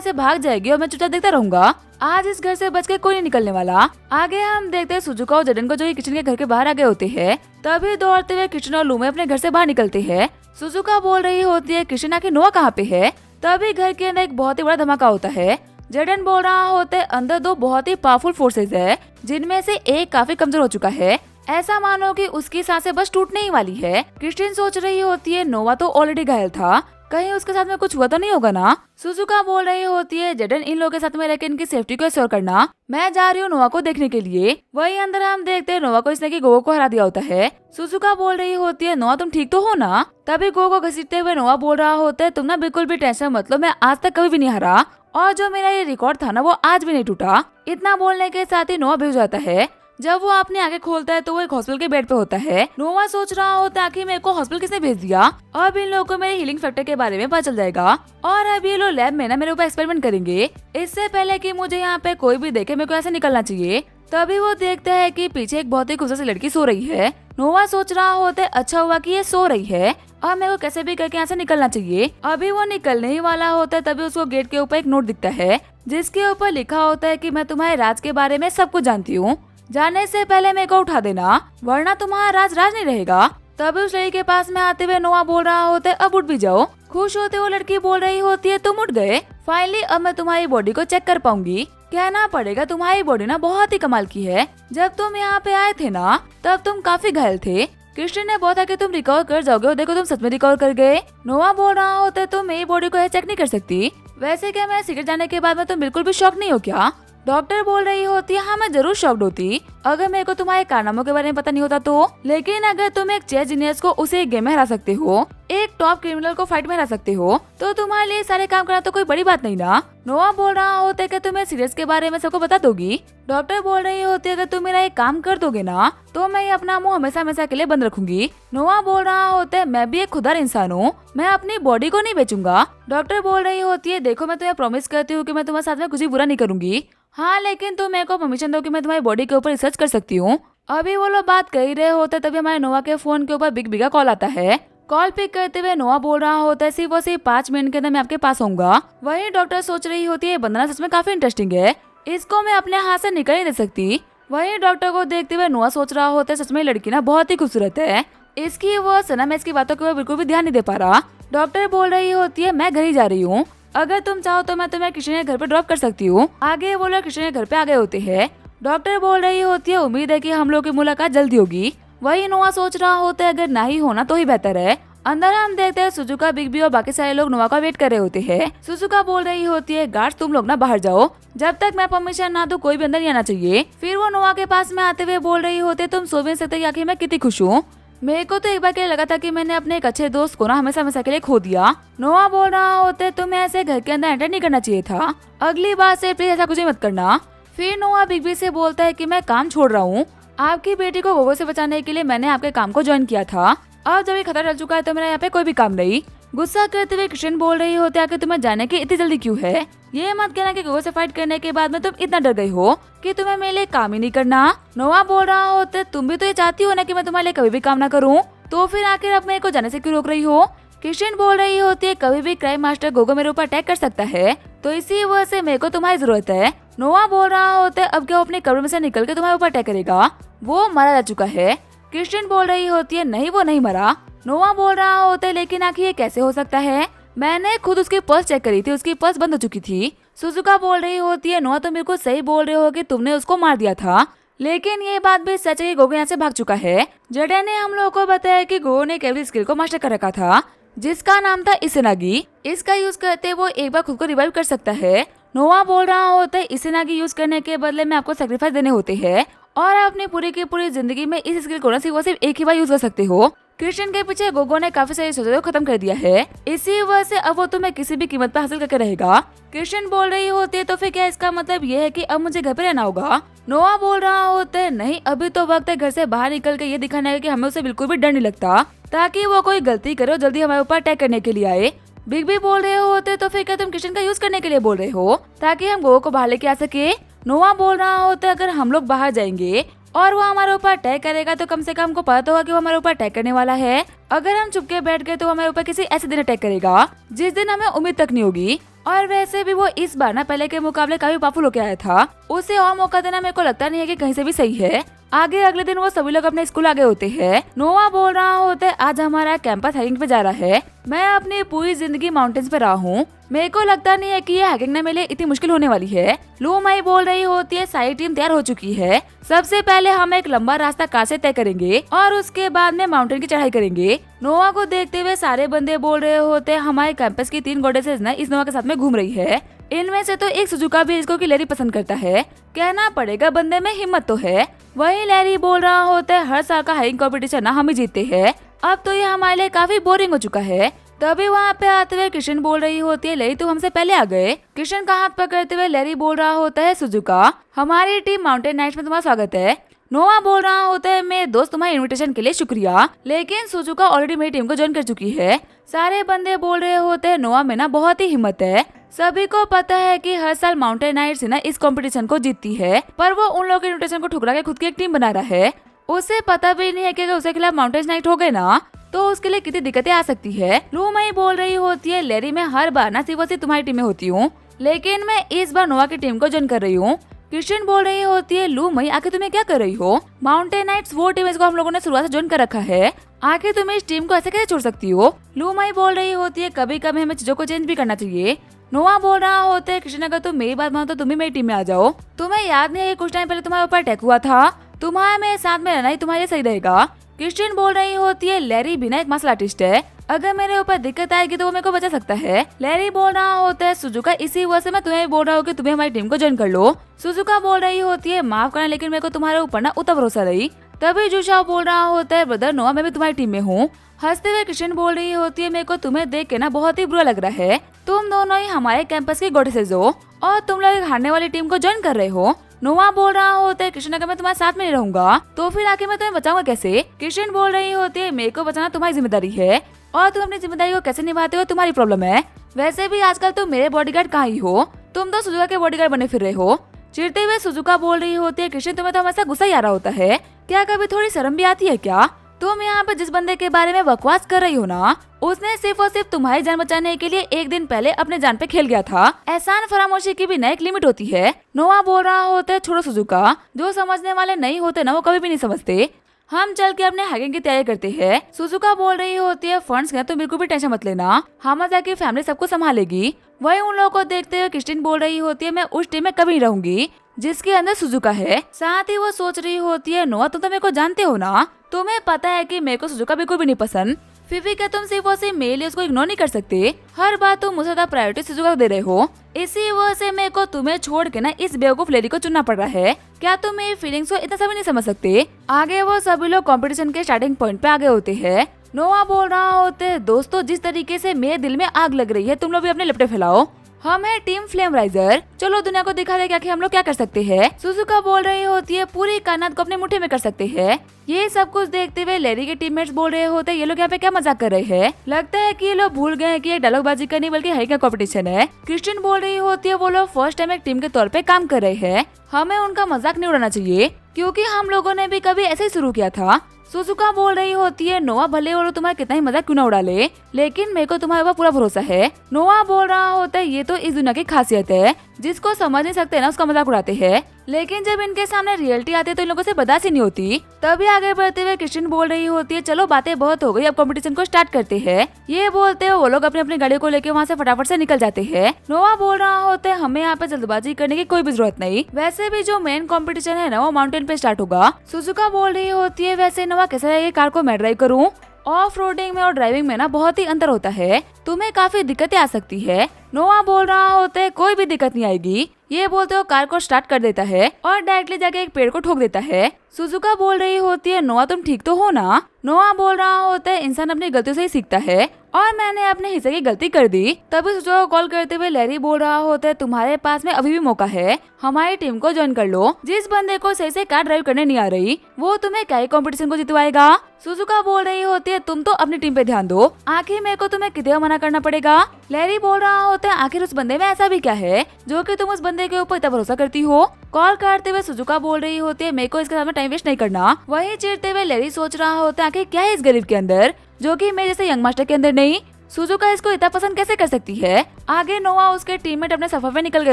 से भाग जाएगी और मैं चुपचाप देखता रहूंगा? आज इस घर से बच के कोई नहीं निकलने वाला। आगे हम देखते हैं सुजुका और जडेन को जो किचन के घर के बाहर आ गए होते हैं। तभी दौड़ते हुए किचन और लूमे अपने घर से बाहर निकलते हैं। सुजुका बोल रही होती है किचन आखिर नोआ कहाँ पे है? तभी घर के अंदर एक बहुत ही बड़ा धमाका होता है। जडेन बोल रहा होते अंदर दो बहुत ही पावरफुल फोर्सेज है जिनमें से एक काफी कमजोर हो चुका है। ऐसा मानो कि उसकी सांसें बस टूटने ही वाली है। क्रिस्टिन सोच रही होती है नोवा तो ऑलरेडी घायल था, कहीं उसके साथ में कुछ हुआ तो नहीं होगा ना। सुजुका बोल रही होती है जडेन इन लोगों के साथ में रहकर इनकी सेफ्टी को एश्योर करना। मैं जा रही हूँ नोवा को देखने के लिए। वही अंदर हम देखते हैं नोवा को इसने की गोगो को हरा दिया होता है। सुजुका बोल रही होती है नोवा तुम ठीक तो हो ना? तभी गोगो घसीटते हुए नोवा बोल रहा होता है तुम ना बिल्कुल भी टेंशन मत लो, मैं आज तक कभी भी नहीं हरा और जो मेरा ये रिकॉर्ड था ना वो आज भी नहीं टूटा। इतना बोलने के साथ ही नोवा बेहोश हो जाता है। जब वो अपनी आंखें खोलता है तो वो एक हॉस्पिटल के बेड पे होता है। नोवा सोच रहा होता है आखिर मेरे को हॉस्पिटल किसने भेज दिया। अब इन लोगों को मेरे हीलिंग फैक्टर के बारे में पता चल जाएगा और अब ये लोग लैब में ना मेरे ऊपर एक्सपेरिमेंट करेंगे। इससे पहले कि मुझे यहाँ पे कोई भी देखे मेरे को ऐसे निकलना चाहिए। तभी वो देखते हैं कि पीछे एक बहुत ही खूबसूरत सी लड़की सो रही है। नोवा सोच रहा होता है अच्छा हुआ कि ये सो रही है और मेरे को कैसे भी करके यहाँ से निकलना चाहिए। अभी वो निकलने ही वाला होता है तभी उसको गेट के ऊपर एक नोट दिखता है जिसके ऊपर लिखा होता है कि मैं तुम्हारे राज के बारे में सब कुछ जानती हूँ, जाने से पहले मेरे को उठा देना वरना तुम्हारा राज राज नहीं रहेगा। तभी उस लड़की के पास में आते हुए नोवा बोल रहा होता है अब उठ भी जाओ। खुश होते वो लड़की बोल रही होती है तुम उठ गए, फाइनली अब मैं तुम्हारी बॉडी को चेक कर पाऊंगी। कहना पड़ेगा तुम्हारी बॉडी ना बहुत ही कमाल की है। जब तुम यहाँ पे आए थे ना तब तुम काफी घायल थे। क्रिस्टिन ने बोला कि तुम रिकवर कर जाओगे और देखो तुम सच में रिकवर कर गए। नोवा बोल रहा होता है तुम मेरी बॉडी को चेक नहीं कर सकती। वैसे क्या मैं सीक्रेट जाने के बाद में तुम बिल्कुल भी शॉक नहीं हो क्या? डॉक्टर बोल रही होती है हाँ मैं जरूर शॉक्ड होती अगर मेरे को तुम्हारे कारनामों के बारे में पता नहीं होता तो, लेकिन अगर तुम एक चेस जीनियस को उसे एक गेम में हरा सकते हो, एक टॉप क्रिमिनल को फाइट में हरा सकते हो तो तुम्हारे लिए सारे काम करना तो कोई बड़ी बात नहीं ना। नोवा बोल रहा होता है कि तुम्हें सीरियस के बारे में सबको बता दोगी। डॉक्टर बोल रही होती है अगर तुम मेरा एक काम कर दोगे ना तो मैं अपना मुंह हमेशा हमेशा के लिए बंद रखूंगी। नोवा बोल रहा होता है मैं भी एक खुदार इंसान हूँ, मैं अपनी बॉडी को नहीं बेचूंगा। डॉक्टर बोल रही होती है देखो मैं तुम्हें प्रॉमिस करती हूँ कि मैं तुम्हारे साथ में कुछ भी बुरा नहीं करूंगी, हाँ लेकिन तुम मेरे को परमिशन दो कि मैं तुम्हारी बॉडी के ऊपर रिसर्च कर सकती हूँ। अभी वो लोग बात कर ही रहे होते तभी हमारे नोवा के फोन के ऊपर बिग बिगा कॉल आता है। कॉल पिक करते हुए नोवा बोल रहा होता है सिर्फ 5 मिनट के अंदर मैं आपके पास आऊंगा। वही डॉक्टर सोच रही होती है बंदना सच में काफी इंटरेस्टिंग है, इसको मैं अपने हाथ से निकल नहीं दे सकती। वही डॉक्टर को देखते हुए नोवा सोच रहा होता है सच में लड़की ना बहुत ही खूबसूरत है, इसकी वो सना मैं इसकी बातों को बिल्कुल भी ध्यान नहीं दे पा रहा। डॉक्टर बोल रही होती है मैं घर ही जा रही हूँ, अगर तुम चाहो तो मैं तुम्हें कृष्ण के घर पे ड्रॉप कर सकती हूँ। आगे वो लोग कृष्ण के घर पे आ गए होते हैं। डॉक्टर बोल रही होती है उम्मीद है कि हम लोग की मुलाकात जल्दी होगी। वही नोवा सोच रहा होता है अगर ना ही होना तो ही बेहतर है। अंदर हम देखते हैं सुजुका, बिग बी और बाकी सारे लोग नोवा का वेट कर रहे होते हैं। सुजुका बोल रही होती है गार्ड्स तुम लोग ना बाहर जाओ, जब तक मैं परमिशन ना दूं कोई भी अंदर नहीं आना चाहिए। फिर वो नोवा के पास में आते हुए बोल रही होती है तुम सो भी नहीं सकते कि आखिर मैं कितनी खुश हूँ। मेरे को तो एक बार के लिए लगा था कि मैंने अपने एक अच्छे दोस्त को ना हमेशा हमेशा के लिए खो दिया। नोवा बोल रहा होता है तुम्हें ऐसे घर के अंदर एंटर नहीं करना चाहिए था, अगली बार से प्लीज ऐसा कुछ मत करना। फिर नोवा बिग बी से बोलता है कि मैं काम छोड़ रहा हूँ, आपकी बेटी को गोगो से बचाने के लिए मैंने आपके काम को ज्वाइन किया था, अब जब ये खतरा टल चुका है तो मेरा यहाँ पे कोई भी काम नहीं। गुस्सा करते हुए कृष्ण बोल रही होती है कि तुम्हें जाने की इतनी जल्दी क्यों है, ये मत कहना कि गोगो से फाइट करने के बाद में तुम इतना डर गई हो कि तुम्हें मेरे लिए काम ही नहीं करना। नोवा बोल रहा होता है तुम भी तो ये चाहती हो ना कि मैं तुम्हारे लिए कभी भी काम ना करूँ, तो फिर आखिर अब मेरे को जाने से क्यों रोक रही हो। कृष्ण बोल रही होती है कभी भी क्राइम मास्टर गोगो मेरे ऊपर अटैक कर सकता है, तो इसी वजह से मेरे को तुम्हारी जरूरत है। नोवा बोल रहा होता है अब क्या वो अपने कब्र में से निकल के तुम्हारे ऊपर अटैक करेगा, वो मारा जा चुका है। कृष्ण बोल रही होती है नहीं वो नहीं मरा। नोवा बोल रहा होता है लेकिन आखिर ये कैसे हो सकता है, मैंने खुद उसकी पर्स चेक करी थी, उसकी पर्स बंद हो चुकी थी। सुजुका बोल रही होती है नोवा तुम बिल्कुल सही बोल रहे हो कि तुमने उसको मार दिया था, लेकिन ये बात भी सच है कि गोगो यहाँ से भाग चुका है। जडेन ने हम लोगों को बताया कि गोगो ने केवल स्किल को मास्टर कर रखा था जिसका नाम था इसेनागी, इसका यूज करते वो एक बार खुद को रिवाइव कर सकता है। नोवा बोल रहा होता है इसेनागी यूज करने के बदले में आपको सैक्रिफाइस देने होते हैं और अपनी पूरी की पूरी जिंदगी में इस स्किल को ना सिर्फ एक ही बार यूज कर सकते हो। कृष्ण के पीछे गोगो ने काफी सारी सोचों को खत्म कर दिया है, इसी वजह से अब वो तुम्हें किसी भी कीमत पर हासिल करके रहेगा। कृष्ण बोल रही होती है तो फिर क्या इसका मतलब ये है कि अब मुझे घर पे रहना होगा। नोवा बोल रहा होता है नहीं अभी तो वक्त है घर से बाहर निकल के ये दिखाने का कि हमें उसे बिल्कुल भी डर नहीं लगता, ताकि वो कोई गलती करे और जल्दी हमारे ऊपर अटैक करने के लिए आए। बिग भी बोल रहे होते तो फिर क्या तुम किशन का यूज करने के लिए बोल रहे हो ताकि हम गोगो को बाहर लेके आ सके। नोआ बोल रहा होता अगर हम लोग बाहर जाएंगे और वो हमारे ऊपर अटैक करेगा तो कम से कम हमको पता होगा कि वो हमारे ऊपर अटैक करने वाला है। अगर हम चुपके बैठ गए तो हमारे ऊपर किसी ऐसे दिन अटैक करेगा जिस दिन हमें उम्मीद तक नहीं होगी। और वैसे भी वो इस बार ना पहले के मुकाबले काफी पावरफुल होके आया था, उसे और मौका देना मेरे को लगता नहीं है कि कहीं से भी सही है। आगे अगले दिन वो सभी लोग अपने स्कूल आगे होते हैं। नोआ बोल रहा होता है आज हमारा कैंपस हाइकिंग पे जा रहा है। मैं अपनी पूरी जिंदगी माउंटेन्स पे रहा हूँ, मेरे को लगता नहीं है कि ये हाइकिंग ना मेरे लिए इतनी मुश्किल होने वाली है। लू मई बोल रही होती है सारी टीम तैयार हो चुकी है। सबसे पहले हम एक लंबा रास्ता कार से तय करेंगे और उसके बाद में माउंटेन की चढ़ाई करेंगे। नोआ को देखते हुए सारे बंदे बोल रहे होते हैं हमारे कैंपस की 3 गॉडेसेस ना इस नोआ के साथ में घूम रही है। इनमें से तो एक सुजुका भी इसको की लैरी पसंद करता है। कहना पड़ेगा बंदे में हिम्मत तो है। वही लैरी बोल रहा होता है हर साल का हाइकिंग कॉम्पिटिशन ना हम ही जीतते हैं, अब तो ये हमारे लिए काफी बोरिंग हो चुका है। तभी वहाँ पे आते हुए किशन बोल रही होती है लैरी तुम हमसे पहले आ गए। किशन का हाथ पकड़ते हुए लैरी बोल रहा होता है सुजुका हमारी टीम माउंटेन नाइट्स में तुम्हारा स्वागत है। नोआ बोल रहा होता है मेरे दोस्त तुम्हारे इनविटेशन के लिए शुक्रिया, लेकिन सुजुका ऑलरेडी मेरी टीम को ज्वाइन कर चुकी है। सारे बंदे बोल रहे होते हैं नोआ में ना बहुत ही हिम्मत है। सभी को पता है कि हर साल माउंटेन नाइट्स ना इस कंपटीशन को जीतती है, पर वो उन लोगों के इनविटेशन को ठुकरा के खुद की एक टीम बना रहा है। उसे पता भी नहीं है कि अगर उसके खिलाफ माउंटेन नाइट हो गए ना तो उसके लिए कितनी दिक्कतें आ सकती है। लू मई बोल रही होती है लैरी मैं हर बार ना सिर्फ और सिर्फ तुम्हारी टीम में होती हूँ, लेकिन मैं इस बार नोआ की टीम को ज्वाइन कर रही हूँ। क्रिश्चियन बोल रही होती है लू मई आखिर तुम्हें क्या कर रही हो, माउंटेन नाइट्स वो टीम इसको हम लोगों ने शुरुआत से ज्वाइन कर रखा है, आखिर तुम इस टीम को ऐसे कैसे छोड़ सकती हो। लू मई बोल रही होती है कभी कभी हमें चीजों को चेंज भी करना चाहिए। नोआ बोल रहा होता है कृष्ण अगर तुम मेरी बात मानो तो तुम ही मेरी टीम में आ जाओ। तुम्हें याद नहीं है कुछ टाइम पहले तुम्हारे ऊपर अटैक हुआ था, तुम्हारे मेरे साथ में रहना ही तुम्हारे लिए सही रहेगा। क्रिश्चियन बोल रही होती है लैरी भी ना एक मार्शल आर्टिस्ट है, अगर मेरे ऊपर दिक्कत आएगी तो वो मेरे को बचा सकता है। लैरी बोल रहा होता है सुजुका इसी वजह से मैं तुम्हें बोल रहा हूँ कि तुम्हें हमारी टीम को ज्वाइन कर लो। सुजुका बोल रही होती है माफ करना लेकिन मेरे को तुम्हारे ऊपर ना उतना भरोसा नहीं। तभी जुशाओ बोल रहा होता है ब्रदर नोआ मैं भी तुम्हारी टीम में हूँ। हंसते हुए क्रिश्चियन बोल रही होती है मेरे को तुम्हें देख के ना बहुत ही बुरा लग रहा है, तुम दोनों ही हमारे कैंपस की गॉडेसेस हो और तुम लोग हारने वाली टीम को ज्वाइन कर रहे हो। नोआ बोल रहा होता है कृष्ण अगर मैं तुम्हारे साथ में नहीं रहूंगा तो फिर आके मैं तुम्हें बचाऊंगा कैसे। कृष्ण बोल रही होती है मेरे को बचाना तुम्हारी जिम्मेदारी है और तुम अपनी जिम्मेदारी को कैसे निभाते हो तुम्हारी प्रॉब्लम है। वैसे भी आजकल तुम मेरे बॉडीगार्ड कहाँ ही हो, तुम तो सुजुका के बॉडीगार्ड बने फिर रहे हो। चिढ़ते हुए सुजुका बोल रही होती है कृष्ण तुम्हें तो हमेशा गुस्सा ही आ रहा होता है, क्या कभी थोड़ी शर्म भी आती है क्या। तुम यहाँ पे जिस बंदे के बारे में बकवास कर रही हो ना उसने सिर्फ और सिर्फ तुम्हारी जान बचाने के लिए एक दिन पहले अपने जान पे खेल गया था। एहसान फरामोशी की भी ना एक लिमिट होती है। नोआ बोल रहा होता है छोड़ो सुजुका, जो समझने वाले नहीं होते ना वो कभी भी नहीं समझते, हम चल के अपने हाइकिंग की तैयारी करते हैं। सुजुका बोल रही होती है फंड्स का तो बिल्कुल भी टेंशन मत लेना, हमारा की फैमिली सबको संभालेगी। वही उन लोगों को देखते हुए क्रिस्टिन बोल रही होती है मैं उस टीम में कभी नहीं रहूंगी जिसके अंदर सुजुका है। साथ ही वो सोच रही होती है नोआ तुम तो मेरे को जानते हो ना, तुम्हें पता है कि मेरे को सुजुका बिल्कुल भी नहीं पसंद, फिर भी क्या तुम सिर्फ और सिर्फ मेरे लिए उसको इग्नोर नहीं कर सकते। हर बात तुम मुझे ज्यादा प्रायोरिटी सुजुका को दे रहे हो, इसी वजह से मेरे को तुम्हें छोड़ के ना इस बेवकूफ लेडी को चुनना पड़ रहा है। क्या तुम मेरी फीलिंग्स को इतना सभी नहीं समझ सकते। आगे वो सभी लोग कंपटीशन के स्टार्टिंग पॉइंट पे आगे होते हैं। नोआ बोल रहा होते है दोस्तों जिस तरीके से मेरे दिल में आग लग रही है तुम लोग भी अपने लपटे फैलाओ, हम है टीम फ्लेम राइजर, चलो दुनिया को दिखा दे कि हम लोग क्या कर सकते हैं। सुजुका बोल रही होती है पूरी कायनात को अपने मुट्ठी में कर सकते हैं। ये सब कुछ देखते हुए लैरी के टीममेट्स बोल रहे होते हैं ये लोग यहाँ पे क्या मजाक कर रहे हैं, लगता है कि ये लोग भूल गए हैं कि ये डायलॉगबाजी का नहीं बल्कि हाइकिंग का कंपटीशन है। क्रिस्टिन बोल रही होती है वो लोग फर्स्ट टाइम एक टीम के तौर पे काम कर रहे हैं, हमें उनका मजाक नहीं उड़ाना चाहिए क्योंकि हम लोगों ने भी कभी ऐसे ही शुरू किया था। सुजुका बोल रही होती है नोआ भले वो तुम्हारा कितना ही मजाक क्यों ना उड़ा ले, लेकिन मेरे को तुम्हारे ऊपर पूरा भरोसा है। नोआ बोल रहा होता है ये तो इस दुनिया की खासियत है, जिसको समझ नहीं सकते ना उसका मजाक उड़ाते हैं, लेकिन जब इनके सामने रियलिटी आती है तो इन लोगों से बर्दाश्त ही नहीं होती। तभी आगे बढ़ते हुए क्रिस्टिन बोल रही होती है चलो बातें बहुत हो गई अब कंपटीशन को स्टार्ट करते हैं। ये बोलते हुए वो लोग अपनी अपनी गाड़ियों को लेकर वहाँ से फटाफट से निकल जाते हैं। नोआ बोल रहा होता है हमें यहाँ पे जल्दबाजी करने की कोई भी जरूरत नहीं, वैसे भी जो मेन कंपटीशन है ना वो माउंटेन पे स्टार्ट होगा। सुजुका बोल रही होती है वैसे नोआ कैसा है कार को मैं ड्राइव करूँ, ऑफ रोडिंग में और ड्राइविंग में ना बहुत ही अंतर होता है, तुम्हें काफी दिक्कतें आ सकती है। नोआ बोल रहा होता है कोई भी दिक्कत नहीं आएगी। ये बोलते हो कार को स्टार्ट कर देता है और डायरेक्टली जाके एक पेड़ को ठोक देता है। सुजुका बोल रही होती है नोआ तुम ठीक तो हो ना। नोआ बोल रहा होता है इंसान अपनी गलतियों से ही सीखता है और मैंने अपने हिस्से की गलती कर दी। तभी सुजुका को कॉल करते हुए लैरी बोल रहा होता है तुम्हारे पास में अभी भी मौका है, हमारी टीम को ज्वाइन कर लो। जिस बंदे को सही से कार ड्राइव करने नहीं आ रही वो तुम्हें क्या कंपटीशन को जितवाएगा। सुजुका बोल रही होती है तुम तो अपनी टीम पे ध्यान दो, आखिर मेरे को तुम्हें कितने मना करना पड़ेगा। लैरी बोल रहा होता है आखिर उस बंदे में ऐसा भी क्या है जो कि तुम उस बंदे के ऊपर इतना भरोसा करती हो। कॉल करते हुए सुजुका बोल रही होती है मेरे को इसके साथ में टाइम वेस्ट नहीं करना। वहीं चिढ़ते हुए लैरी सोच रहा होता है आखिर क्या है इस गरीब के अंदर जो कि मैं जैसे यंग मास्टर के अंदर नहीं। सुजुका इसको इतना पसंद कैसे कर सकती है। आगे नोवा उसके टीममेट अपने सफर में निकल गए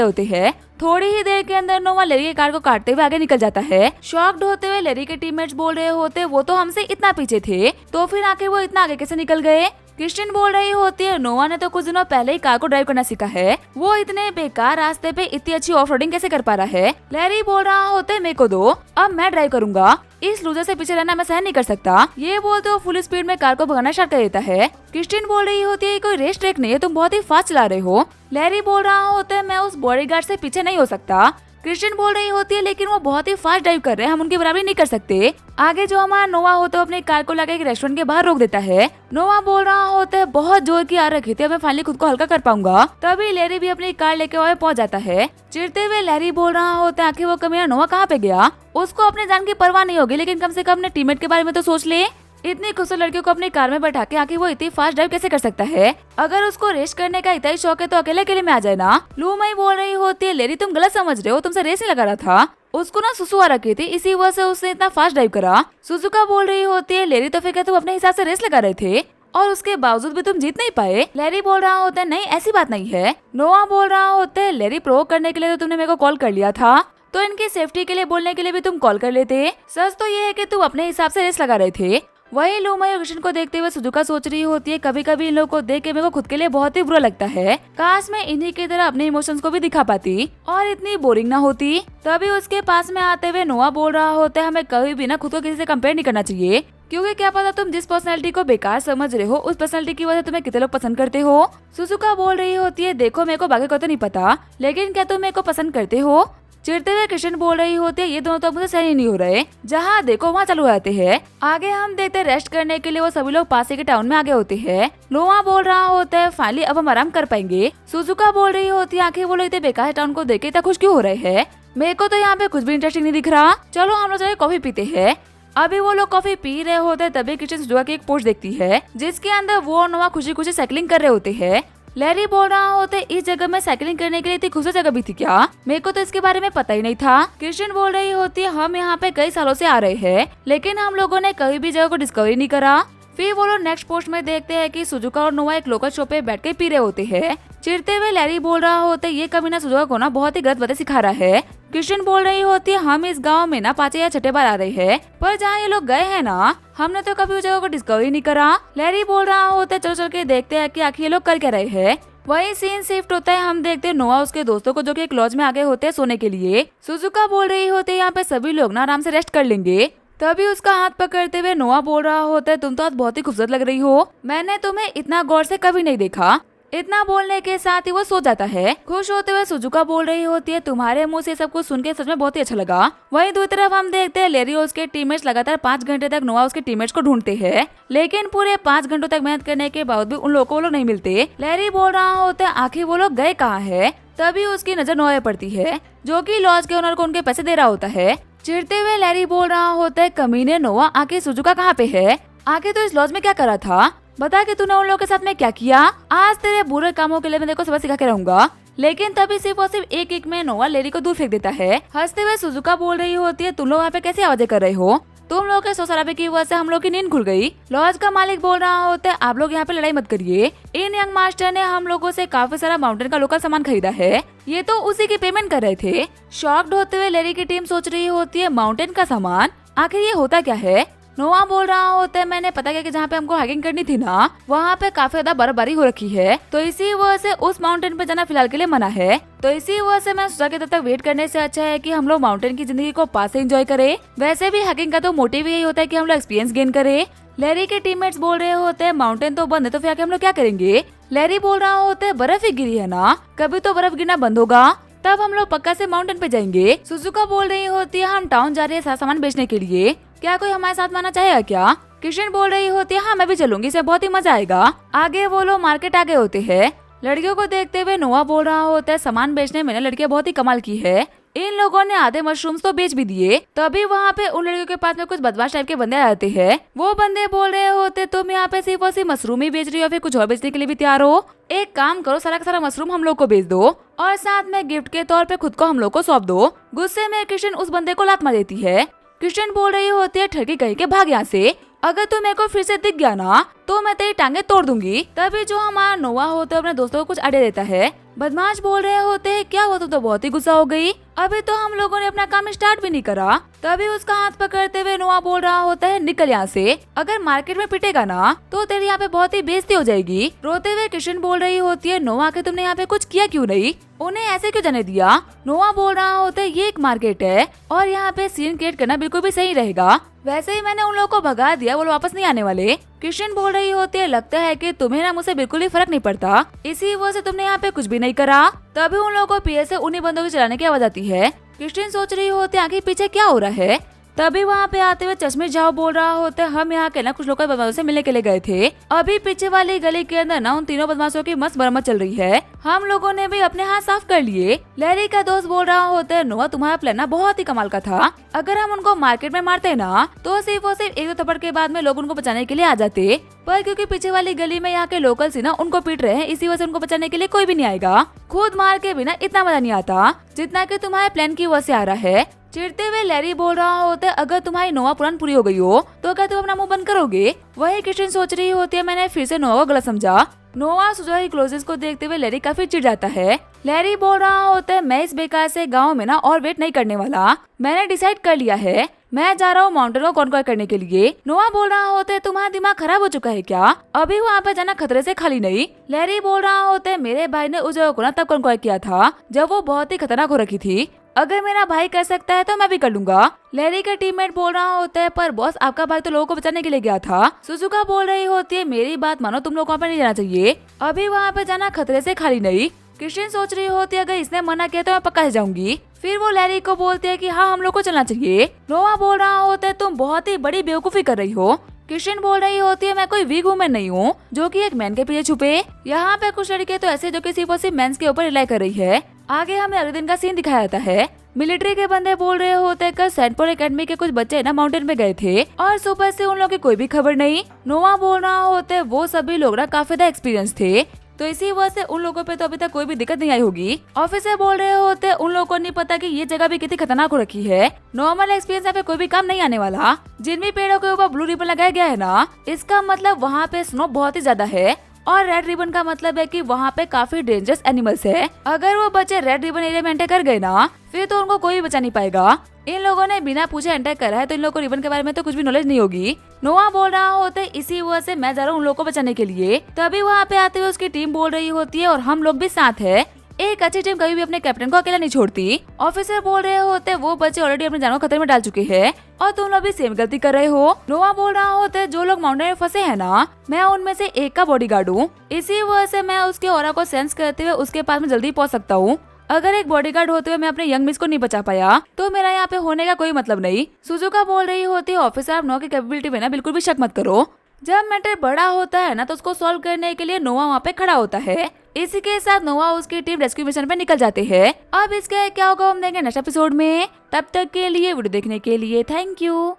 होते हैं। थोड़ी ही देर के अंदर नोवा लेरी के कार को काटते हुए आगे निकल जाता है। शॉक्ड होते हुए लेरी के टीममेट्स बोल रहे होते वो तो हमसे इतना पीछे थे तो फिर आके वो इतना आगे कैसे निकल गए। क्रिस्टिन बोल रही होती है नोवा ने तो कुछ दिनों पहले ही कार को ड्राइव करना सीखा है, वो इतने बेकार रास्ते पे इतनी अच्छी ऑफ रोडिंग कैसे कर पा रहा है। लैरी बोल रहा होता है मेरे को दो, अब मैं ड्राइव करूंगा, इस लूजर से पीछे रहना मैं सहन नहीं कर सकता। ये बोलते वो फुल स्पीड में कार को भगाना स्टार्ट कर देता है। क्रिस्टिन बोल रही होती है कोई रेस ट्रैक नहीं है, तुम बहुत ही फास्ट चला रहे हो। लैरी बोल रहा होता है मैं उस बॉडीगार्ड से पीछे नहीं हो सकता। क्रिस्टिन बोल रही होती है लेकिन वो बहुत ही फास्ट ड्राइव कर रहे हैं, हम उनकी बराबरी नहीं कर सकते। आगे जो हमारा नोवा होता है अपनी कार को लाके एक रेस्टोरेंट के बाहर रोक देता है। नोवा बोल रहा होता है बहुत जोर की आ रखी थी, मैं फाइनली खुद को हल्का कर पाऊंगा। तभी लैरी भी अपनी कार लेके वहाँ पहुँच जाता है। चिढ़ते हुए लैरी बोल रहा होता है आखिर वो कमीना नोवा कहाँ पे गया। उसको अपने जान की परवाह नहीं होगी लेकिन कम से कम अपने टीममेट के बारे में तो सोच ले। इतनी खूबसूरत लड़कियों को अपनी कार में बैठा के आखिर वो इतनी फास्ट ड्राइव कैसे कर सकता है। अगर उसको रेस करने का इतना ही शौक है तो अकेले अकेले में आ जाए ना। लू मई बोल रही होती है लैरी तुम गलत समझ रहे हो, तुमसे रेस नहीं लगा रहा था, उसको ना सुसु आ रखी थी इसी वजह से उसने इतना फास्ट ड्राइव करा। सुजुका बोल रही होती है लैरी तो फिर क्या तुम अपने हिसाब से रेस लगा रहे थे और उसके बावजूद भी तुम जीत नहीं पाए। लैरी बोल रहा होता है नहीं ऐसी बात नहीं है। नोआ बोल रहा होता है लैरी प्रोवोक करने के लिए तो तुमने मेरे को कॉल कर लिया था, तो इनकी सेफ्टी के लिए बोलने के लिए भी तुम कॉल कर लेते। सच तो ये है कि तुम अपने हिसाब से रेस लगा रहे थे। वही लूमई और कृष्ण को देखते हुए सुजुका सोच रही होती है कभी कभी इन लोगों को देख के मेरे को खुद के लिए बहुत ही बुरा लगता है, काश मैं इन्हीं की तरह अपने इमोशंस को भी दिखा पाती और इतनी बोरिंग ना होती। तभी उसके पास में आते हुए नोआ बोल रहा होता है हमें कभी भी ना खुद को किसी से कंपेयर नहीं करना चाहिए, क्योंकि क्या पता तुम जिस पर्सनैलिटी को बेकार समझ रहे हो उस पर्सनैलिटी की वजह तुम्हें कितने लोग पसंद करते हो। सुजुका बोल रही होती है देखो मेरे को बाकी को तो नहीं पता लेकिन क्या तुम मेरे को पसंद करते हो। चिढ़ते हुए कृष्ण बोल रही होती है ये दोनों तो मुझे सही नहीं हो रहे, जहाँ देखो वहाँ चालू रहते हैं। आगे हम देखते रेस्ट करने के लिए वो सभी लोग पास के टाउन में आगे होते हैं। नोआ बोल रहा होता है फाइनली अब हम आराम कर पाएंगे। सुजुका बोल रही होती है आखिर वो लोग इतने बेकार टाउन को देख के इतना खुश क्यों हो रहे हैं, मेरे को तो यहाँ पे कुछ भी इंटरेस्टिंग नहीं दिख रहा, चलो हम लोग चले कॉफी पीते हैं। अभी वो लोग कॉफी पी रहे होते तभी किचन सुजुका की एक पोस्ट देखती है जिसके अंदर वो और नोआ खुशी खुशी साइकिलिंग कर रहे होते हैं। लैरी बोल रहा होता है इस जगह में साइकिलिंग करने के लिए इतनी खूबसूरत जगह भी थी क्या, मेरे को तो इसके बारे में पता ही नहीं था। क्रिस्टिन बोल रही होती है हम यहाँ पे कई सालों से आ रहे हैं लेकिन हम लोगों ने कभी भी जगह को डिस्कवरी नहीं करा। फिर वो लोग नेक्स्ट पोस्ट में देखते हैं कि सुजुका और नोआ एक लोकल शॉप पे बैठ के पी रहे होते हैं। चिढ़ते हुए लैरी बोल रहा होता है ये कमीना सुजुका को ना बहुत ही गलत बातें सिखा रहा है। क्रिस्टिन बोल रही होती है हम इस गांव में ना 5 या 6 बार आ रहे हैं पर जहाँ ये लोग गए हैं ना हमने तो कभी उस जगह को डिस्कवरी नहीं करा। लैरी बोल रहा होता है चलो चल के देखते हैं कि आखिर ये लोग कर क्या रहे हैं। वही सीन शिफ्ट होता है, हम देखते हैं नोआ उसके दोस्तों को जो कि एक लॉज में आगे होते हैं सोने के लिए। सुजुका बोल रही होती है यहाँ पे सभी लोग ना आराम से रेस्ट कर लेंगे। तभी उसका हाथ पकड़ते हुए नोआ बोल रहा होता है तुम तो आज बहुत ही खूबसूरत लग रही हो, मैंने तुम्हें इतना गौर से कभी नहीं देखा। इतना बोलने के साथ ही वो सो जाता है। खुश होते हुए सुजुका बोल रही होती है तुम्हारे मुंह से सब कुछ सुन के सच में बहुत ही अच्छा लगा। वहीं दूसरी तरफ हम देखते हैं लैरी और उसके टीममेट्स लगातार 5 घंटे तक नोआ उसके टीममेट्स को ढूंढते हैं लेकिन पूरे 5 घंटों तक मेहनत करने के बाद भी उन लोगों को वो लोग नहीं मिलते। लैरी बोल रहा होता है आखिर वो लोग गए कहाँ है। तभी उसकी नजर नोआ पड़ती है जो कि लॉज के ओनर को उनके पैसे दे रहा होता है। चिढ़ते हुए लैरी बोल रहा होता है कमीने नोआ आखिर सुजुका कहाँ पे है, आखिर तो इस लॉज में क्या करा था, बता कि तूने उन लोगों के साथ में क्या किया, आज तेरे बुरे कामों के लिए मैं देखो सबक सिखा के रहूंगा। लेकिन तभी सिर्फ और सिर्फ एक एक में नोआ लैरी को दूर फेंक देता है। हंसते हुए सुजुका बोल रही होती है तुम लोग यहाँ पे कैसे आवाजें कर रहे हो, तुम लोग के शोर-शराबे की वजह से हम लोग की नींद खुल गई। लॉज का मालिक बोल रहा होता है आप लोग यहाँ पे लड़ाई मत करिए, इन यंग मास्टर ने हम लोगों से काफी सारा माउंटेन का लोकल सामान खरीदा है, ये तो उसी की पेमेंट कर रहे थे। शॉक्ड होते हुए लैरी की टीम सोच रही होती है माउंटेन का सामान, आखिर ये होता क्या है। नोआ बोल रहा होता है मैंने पता किया कि जहाँ पे हमको हाइकिंग करनी थी ना वहाँ पे काफी ज्यादा बर्फबारी हो रखी है, तो इसी वजह से उस माउंटेन पे जाना फिलहाल के लिए मना है। तो इसी वजह से मैं सोचा कि तब तक वेट करने से अच्छा है कि हम लोग माउंटेन की जिंदगी को पास से एंजॉय करें। वैसे भी हाइकिंग का तो मोटिव यही होता है कि हम लोग एक्सपीरियंस गेन करें। लैरी के टीममेट्स बोल रहे होते हैं माउंटेन तो बंद है तो फिर आके हम लोग क्या करेंगे। लैरी बोल रहा होता है बर्फ ही गिरी है ना, कभी तो बर्फ गिरना बंद होगा तब हम लोग पक्का से माउंटेन पे जाएंगे। सुजुका बोल रही होती है हम टाउन जा रहे हैं सारा सामान बेचने के लिए, क्या कोई हमारे साथ माना चाहेगा क्या। कृष्ण बोल रही होती है हाँ मैं भी चलूंगी, इसे बहुत ही मजा आएगा। आगे वो लोग मार्केट आगे होते हैं। लड़कियों को देखते हुए नोआ बोल रहा होता है, सामान बेचने में ना लड़कियां बहुत ही कमाल की है। इन लोगों ने आधे मशरूम्स तो बेच भी दिए। तभी वहाँ पे उन लड़कियों के पास में कुछ बदमाश टाइप के बंदे आते हैं। वो बंदे बोल रहे होते, तुम यहाँ पे सिर्फ और सिर्फ मशरूम ही बेच रही हो, फिर कुछ और बेचने के लिए भी तैयार हो? एक काम करो, सारा का सारा मशरूम हम लोग को बेच दो और साथ में गिफ्ट के तौर पे खुद को हम लोग को सौंप दो। गुस्से में क्रिस्टियन उस बंदे को लात मार देती है। क्रिस्टियन बोल रही होती है, ठगी कहीं के भाग यहाँ से, अगर तू मेरे को फिर से दिख गया ना तो मैं तेरी टांगे तोड़ दूंगी। तभी जो हमारा नोआ होता है अपने दोस्तों को कुछ आइडिया देता है। बदमाश बोल रहे होते हैं, क्या हुआ, तू तो बहुत ही गुस्सा हो गई, अभी तो हम लोगों ने अपना काम स्टार्ट भी नहीं करा। तभी उसका हाथ पकड़ते हुए नोआ बोल रहा होता है, निकल यहाँ से, अगर मार्केट में पिटेगा ना तो तेरी यहाँ पे बहुत ही बेइज्जती हो जाएगी। रोते हुए क्रिस्टियन बोल रही होती है, नोआ के तुमने यहाँ पे कुछ किया क्यों नहीं, उन्हें ऐसे क्यों जाने दिया? नोआ बोल रहा होता है, ये एक मार्केट है और यहाँ पे सीन क्रिएट करना बिल्कुल भी सही रहेगा, वैसे ही मैंने उन लोगों को भगा दिया, वो वापस नहीं आने वाले। क्रिस्टियन बोल रही होती है, लगता है कि तुम्हें ना मुझसे बिल्कुल ही फर्क नहीं पड़ता, इसी वजह से तुमने यहाँ पे कुछ भी नहीं करा। तभी उन लोगों को पीछे से उन्हीं बंदों को चलाने की आवाज आती है। क्रिस्टियन सोच रही होती है, आखिर पीछे क्या हो रहा है। तभी वहाँ पे आते हुए चश्मे झाओ बोल रहा होता है, हम यहाँ के ना कुछ लोकल बदमाशों से मिलने के लिए गए थे, अभी पीछे वाली गली के अंदर ना उन तीनों बदमाशों की मस्त मरम्मत चल रही है, हम लोगों ने भी अपने हाथ साफ कर लिए। लैरी का दोस्त बोल रहा होता है, नोआ तुम्हारा प्लान ना बहुत ही कमाल का था, अगर हम उनको मार्केट में मारते ना तो सिर्फ और सिर्फ एक दो थप्पड़ के बाद में लोग उनको बचाने के लिए आ जाते, पर क्योंकि पीछे वाली गली में यहाँ के लोकल सी ना उनको पीट रहे हैं, इसी वजह से उनको बचाने के लिए कोई भी नहीं आएगा। खुद मार के बिना इतना मजा नहीं आता जितना कि तुम्हारे प्लान की वजह से आ रहा है। चिढ़ते हुए लैरी बोल रहा होता है, अगर तुम्हारी नोआ पुरान पूरी हो गई हो तो क्या तुम अपना मुंह बंद करोगे? वही क्रिस्टियन सोच रही होती है, मैंने फिर से नोआ को गलत समझा। नोआ सुजोई क्लोजेस को देखते हुए लैरी काफी चिढ़ जाता है। लैरी बोल रहा होता है, मैं इस बेकार से गांव में ना और वेट नहीं करने वाला, मैंने डिसाइड कर लिया है, मैं जा रहा हूँ माउंटेन को कॉन्क्वर करने के लिए। नोआ बोल रहा होता है, तुम्हारा दिमाग खराब हो चुका है क्या, अभी वहाँ पे जाना खतरे से खाली नहीं। लैरी बोल रहा होता है, मेरे भाई ने उस जगह को ना तब कॉन्क्वर किया था जब वो बहुत ही खतरनाक हो रखी थी, अगर मेरा भाई कर सकता है तो मैं भी कर लूंगा। लैरी का टीममेट बोल रहा होता है, पर बॉस आपका भाई तो लोगों को बचाने के लिए गया था। सुजुका बोल रही होती है, मेरी बात मानो, तुम लोग वहाँ पे नहीं जाना चाहिए, अभी वहाँ पे जाना खतरे से खाली नहीं। क्रिस्टियन सोच रही होती है, अगर इसने मना किया तो मैं पक्का जाऊंगी। फिर वो लैरी को बोलती है कि हाँ हम लोग को चलना चाहिए। नोआ बोल रहा होता है, तुम बहुत ही बड़ी बेवकूफी कर रही हो। क्रिस्टियन बोल रही होती है, मैं कोई वीक वुमन नहीं हूँ जो कि एक मैन के पीछे छुपे। यहाँ पे कुछ लड़के तो ऐसे जो कि सिर्फ और सिर्फ मेंस के ऊपर रिलाई कर रही है। आगे हमें अगले दिन का सीन दिखाया जाता है। मिलिट्री के बंदे बोल रहे होते हैं, कल सेंट पॉल एकेडमी के कुछ बच्चे ना माउंटेन पे गए थे और सुबह से उन लोगों की कोई भी खबर नहीं। नोआ बोल रहा होते, वो सभी लोग ना काफी ज्यादा एक्सपीरियंस थे, तो इसी वजह से उन लोगों पे तो अभी तक कोई भी दिक्कत नहीं आई होगी। ऑफिसर बोल रहे होते, उन लोगों को नहीं पता कि ये जगह भी कितनी खतरनाक हो रखी है, नॉर्मल एक्सपीरियंस यहाँ पे कोई भी काम नहीं आने वाला। जिन भी पेड़ों के ऊपर ब्लू रिबन लगाया गया है ना, इसका मतलब वहाँ पे स्नो बहुत ही ज्यादा है, और रेड रिबन का मतलब है कि वहाँ पे काफी डेंजरस एनिमल्स है। अगर वो बच्चे रेड रिबन एरिया में एंटर कर गए ना, फिर तो उनको कोई भी बचा नहीं पाएगा। इन लोगों ने बिना पूछे एंटर करा है, तो इन लोगों को रिबन के बारे में तो कुछ भी नॉलेज नहीं होगी। नोआ बोल रहा होता है, इसी वजह से मैं जा रहा हूँ उन लोगों को बचाने के लिए। तभी वहाँ पे आते हुए उसकी टीम बोल रही होती है, और हम लोग भी साथ है, एक अच्छी टीम कभी भी अपने कैप्टन को अकेला नहीं छोड़ती। ऑफिसर बोल रहे होते, वो बच्चे ऑलरेडी अपने जानों को खतरे में डाल चुके हैं और तुम लोग भी सेम गलती कर रहे हो। नोआ बोल रहा होता, जो लोग माउंटेन में फंसे हैं ना, मैं उनमें से एक का बॉडीगार्ड हूँ, इसी वजह से मैं उसके ऑरा को सेंस करते हुए उसके पास में जल्दी पहुँच सकता हूँ। अगर एक बॉडीगार्ड होते हुए मैं अपने यंग मिस को नहीं बचा पाया तो मेरा यहाँ पे होने का कोई मतलब नहीं। सुजुका बोल रही होती है, ऑफिसर आप नोआ की कैपेबिलिटी में ना बिल्कुल भी शक मत करो, जब मैटर बड़ा होता है ना तो उसको सॉल्व करने के लिए नोआ वहाँ पे खड़ा होता है। इसी के साथ नोआ उसकी टीम रेस्क्यू मिशन पे निकल जाते हैं। अब इसके क्या होगा हम देंगे नेक्स्ट एपिसोड में। तब तक के लिए वीडियो देखने के लिए थैंक यू।